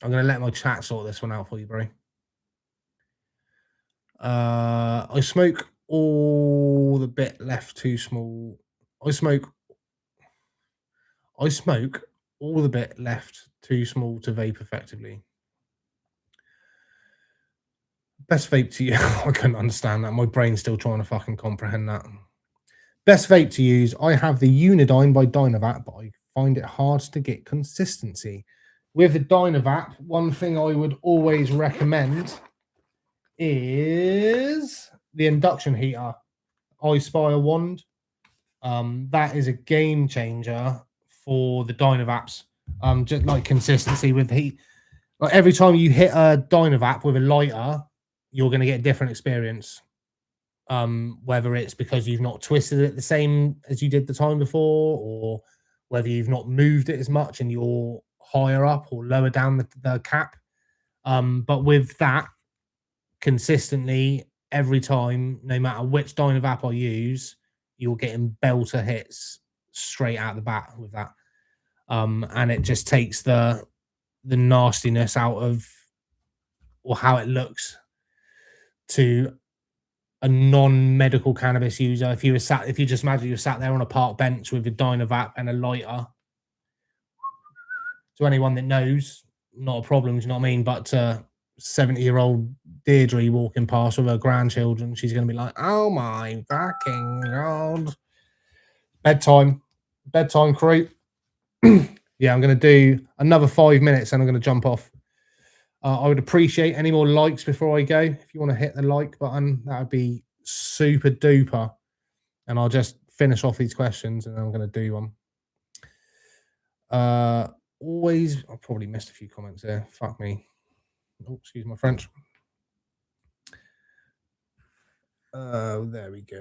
I'm going to let my chat sort this one out for you, bro. I smoke all the bit left too small. I smoke all the bit left too small to vape effectively. Best vape to use. I couldn't understand that. My brain's still trying to fucking comprehend that. Best vape to use. I have the Unidyne by Dynavac, but I find it hard to get consistency. With the Dynavac, one thing I would always recommend is the induction heater. iSpire wand. That is a game changer for the Dynavaps. Just like consistency with heat. Like every time you hit a Dynavac with a lighter, you're going to get a different experience. Whether it's because you've not twisted it the same as you did the time before, or whether you've not moved it as much and you're higher up or lower down the cap. But with that, consistently every time, no matter which Dynavap I use, you're getting belter hits straight out the bat with that. And it just takes the nastiness out of, or how it looks to a non-medical cannabis user. If you just imagine you sat there on a park bench with a Dynavap and a lighter, to anyone that knows, not a problem, do you know what I mean? But 70-year-old Deirdre walking past with her grandchildren, she's going to be like, oh my fucking god. Bedtime crew. Yeah, I'm going to do another 5 minutes and I'm going to jump off. I would appreciate any more likes before I go. If you want to hit the like button, that would be super duper. And I'll just finish off these questions and then I'm going to do one. Always, I probably missed a few comments there. Fuck me. Oh, excuse my French. There we go.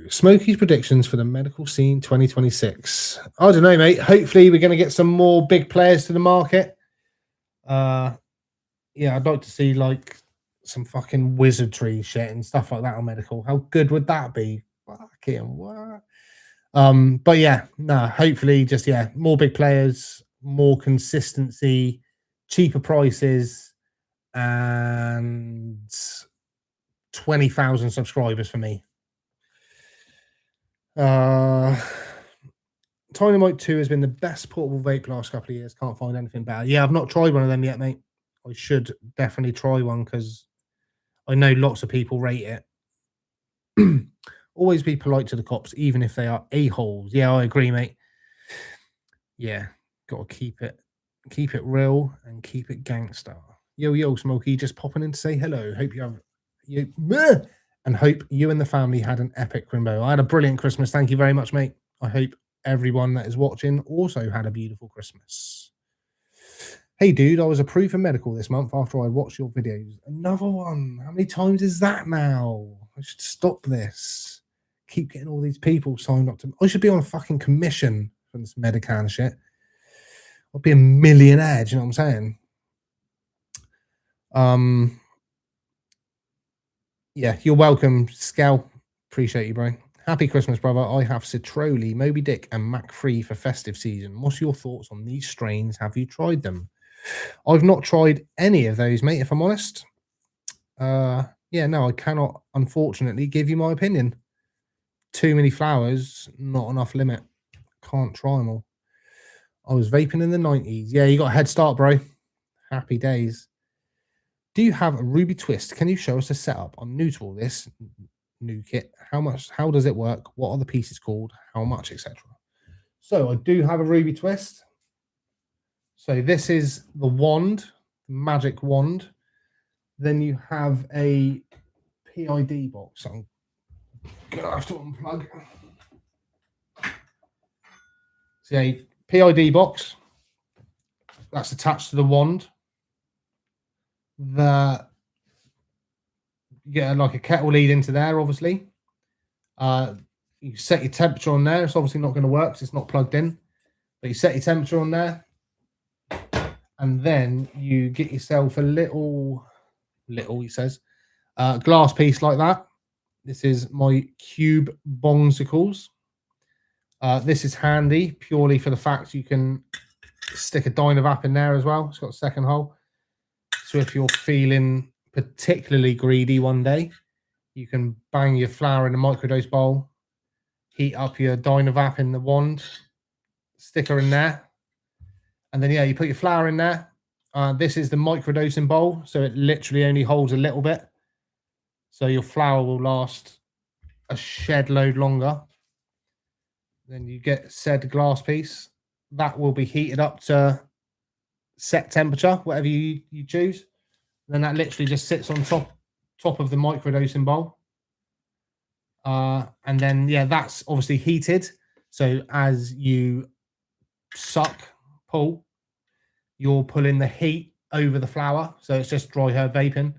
Smokie's predictions for the medical scene 2026. I don't know, mate. Hopefully we're going to get some more big players to the market. Yeah, I'd like to see like some fucking wizardry shit and stuff like that on medical. How good would that be? Fucking what? But yeah, no, hopefully just, yeah, more big players, more consistency, cheaper prices, and 20,000 subscribers for me. Dynamite 2 has been the best portable vape last couple of years. Can't find anything better. Yeah, I've not tried one of them yet, mate. I should definitely try one because I know lots of people rate it. Always be polite to the cops, even if they are a-holes. Yeah, I agree, mate. Yeah, got to keep it real and keep it gangster. Yo, Smokie, just popping in to say hello. Hope you have and hope you and the family had an epic Crimbo. I had a brilliant Christmas. Thank you very much, mate. I hope everyone that is watching also had a beautiful Christmas. Hey, dude, I was approved for medical this month after I watched your videos. Another one. How many times is that now? I should stop this. Keep getting all these people signed up to... I should be on a fucking commission for this Medican shit. I'll be a millionaire, do you know what I'm saying? Yeah, you're welcome, Scal. Appreciate you, bro. Happy Christmas, brother. I have Citroli, Moby Dick, and Mac Free for festive season. What's your thoughts on these strains? Have you tried them? I've not tried any of those, mate, if I'm honest. Yeah, no, I cannot, unfortunately, give you my opinion. Too many flowers, not enough limit. Can't try them all. I was vaping in the 90s. Yeah, you got a head start, bro. Happy days. Do you have a Ruby Twist? Can you show us a setup? I'm new to all this new kit. How does it work? What are the pieces called? How much, etc. So I do have a Ruby Twist. So this is the wand, magic wand. Then you have a PID box. I'm gonna have to unplug. So a PID box that's attached to the wand. You get like a kettle lead into there, obviously. You set your temperature on there. It's obviously not going to work because it's not plugged in. But you set your temperature on there. And then you get yourself a little, he says, glass piece like that. This is my cube bonsicles. This is handy purely for the fact you can stick a Dynavap in there as well. It's got a second hole. So if you're feeling particularly greedy one day, you can bang your flower in a microdose bowl, heat up your Dynavap in the wand, stick her in there, and then, yeah, you put your flower in there. This is the microdosing bowl, so it literally only holds a little bit. So your flower will last a shed load longer. Then you get said glass piece. That will be heated up to set temperature, whatever you choose. Then that literally just sits on top of the microdosing bowl. And then, yeah, that's obviously heated. So as you pull, you're pulling the heat over the flower. So it's just dry herb vaping.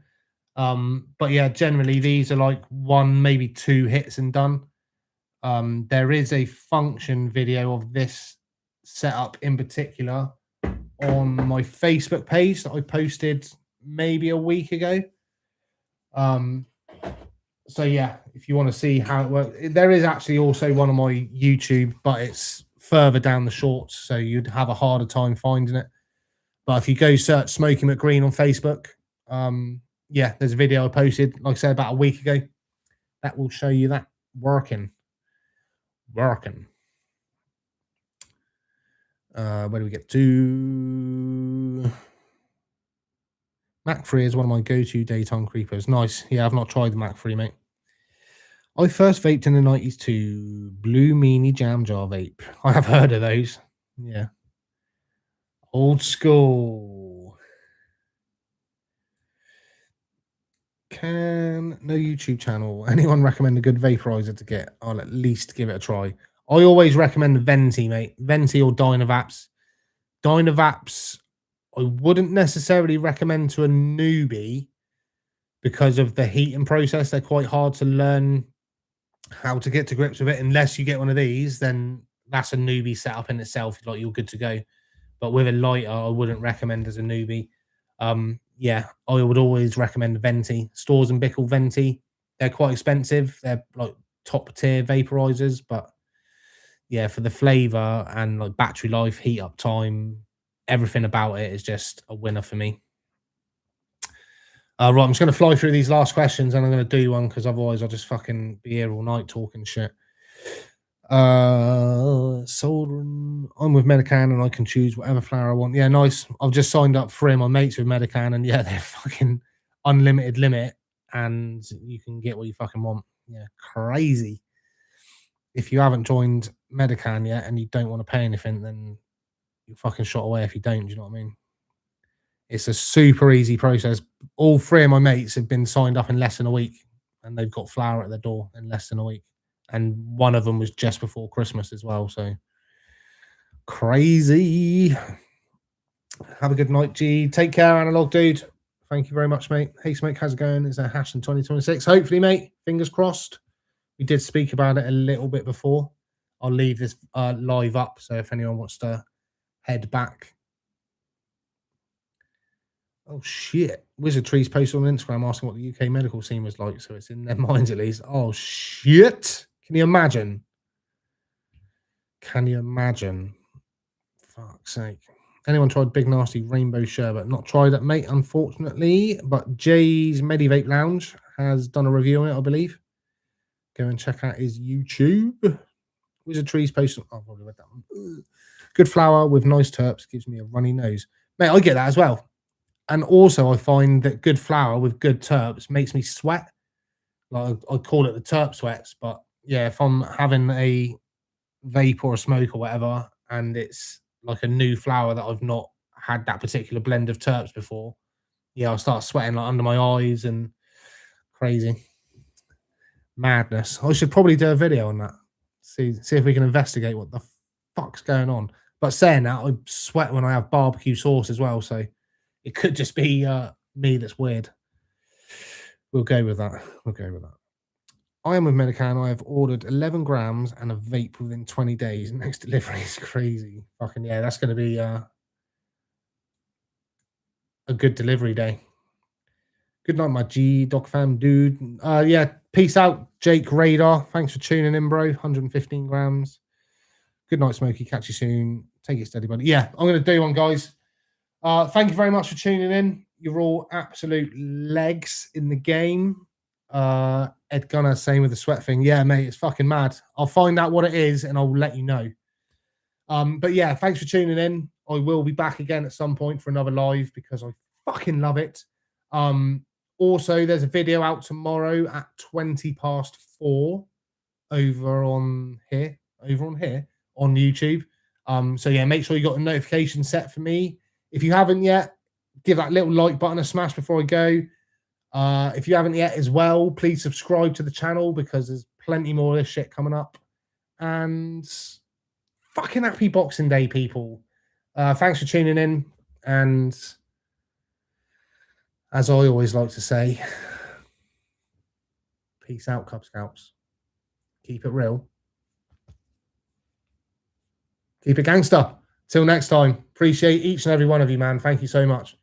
But yeah, generally these are like 1, maybe 2 hits and done. There is a function video of this setup in particular on my Facebook page that I posted maybe a week ago. So yeah, if you want to see how it works, there is actually also one on my YouTube, but it's further down the shorts, so you'd have a harder time finding it. But if you go search Smokie McGreen on Facebook, yeah, there's a video I posted, like I said, about a week ago. That will show you that working. Where do we get to? Mac 3 is one of my go-to daytime creepers. Nice. Yeah, I've not tried the Mac 3, mate. I first vaped in the 90s too. Blue Meanie Jam Jar vape. I have heard of those. Yeah. Old school. No YouTube channel. Anyone recommend a good vaporizer to get? I'll at least give it a try. I always recommend Venti, mate. Venti or Dynavaps. Dynavaps, I wouldn't necessarily recommend to a newbie because of the heating process. They're quite hard to learn how to get to grips with it. Unless you get one of these, then that's a newbie setup in itself. Like, you're good to go. But with a lighter, I wouldn't recommend as a newbie. Yeah, I would always recommend Venti. Stores and Bickle Venti. They're quite expensive. They're like top tier vaporizers, but yeah, for the flavor and like battery life, heat up time, everything about it is just a winner for me. Right, I'm just going to fly through these last questions and I'm going to do one because otherwise I'll just fucking be here all night talking shit. Soldering. I'm with Medican and I can choose whatever flower I want. Yeah, nice. I've just signed up for him. My mates with Medican and yeah, they're fucking unlimited limit and you can get what you fucking want. Yeah, crazy. If you haven't joined Medican yet and you don't want to pay anything, then you're fucking shot away if you don't. Do you know what I mean? It's a super easy process. All three of my mates have been signed up in less than a week and they've got flour at their door in less than a week. And one of them was just before Christmas as well. So crazy. Have a good night, G. Take care, Analog Dude. Thank you very much, mate. Hey, Smoke, how's it going? It's a hash in 2026. Hopefully, mate. Fingers crossed. We did speak about it a little bit before. I'll leave this live up. So if anyone wants to head back. Oh, shit. Wizard Trees posted on Instagram asking what the UK medical scene was like. So it's in their minds at least. Oh, shit. Can you imagine? Can you imagine? Fuck's sake. Anyone tried Big Nasty Rainbow Sherbet? Not tried it, mate, unfortunately. But Jay's Medivape Lounge has done a review on it, I believe. Go and check out his YouTube. Wizard Trees post. Oh, I've already read that one. Good flower with nice terps gives me a runny nose. Mate, I get that as well. And also, I find that good flower with good terps makes me sweat. Like, I call it the terp sweats. But yeah, if I'm having a vape or a smoke or whatever, and it's like a new flower that I've not had that particular blend of terps before, yeah, I'll start sweating like under my eyes and crazy madness. I should probably do a video on that. See if we can investigate what the fuck's going on. But saying that, I sweat when I have barbecue sauce as well, so it could just be me that's weird. We'll go with that. We'll go with that. I am with Medican. I have ordered 11 grams and a vape within 20 days. Next delivery is crazy. Fucking yeah, that's going to be a good delivery day. Good night, my G Doc fam dude. Yeah, peace out, Jake Radar. Thanks for tuning in, bro. 115 grams. Good night, Smokie. Catch you soon. Take it steady, buddy. Yeah, I'm going to do one, guys. Thank you very much for tuning in. You're all absolute legs in the game. Ed Gunner saying with the sweat thing. Yeah, mate, it's fucking mad. I'll find out what it is and I'll let you know. But yeah, thanks for tuning in. I will be back again at some point for another live because I fucking love it. Also, there's a video out tomorrow at 4:20 over on here on YouTube. So yeah, make sure you got a notification set for me. If you haven't yet, give that little like button a smash before I go. If you haven't yet as well, please subscribe to the channel because there's plenty more of this shit coming up. And fucking happy Boxing Day, people. Thanks for tuning in. And as I always like to say, peace out, Cub Scouts. Keep it real. Keep it gangster. Till next time. Appreciate each and every one of you, man. Thank you so much.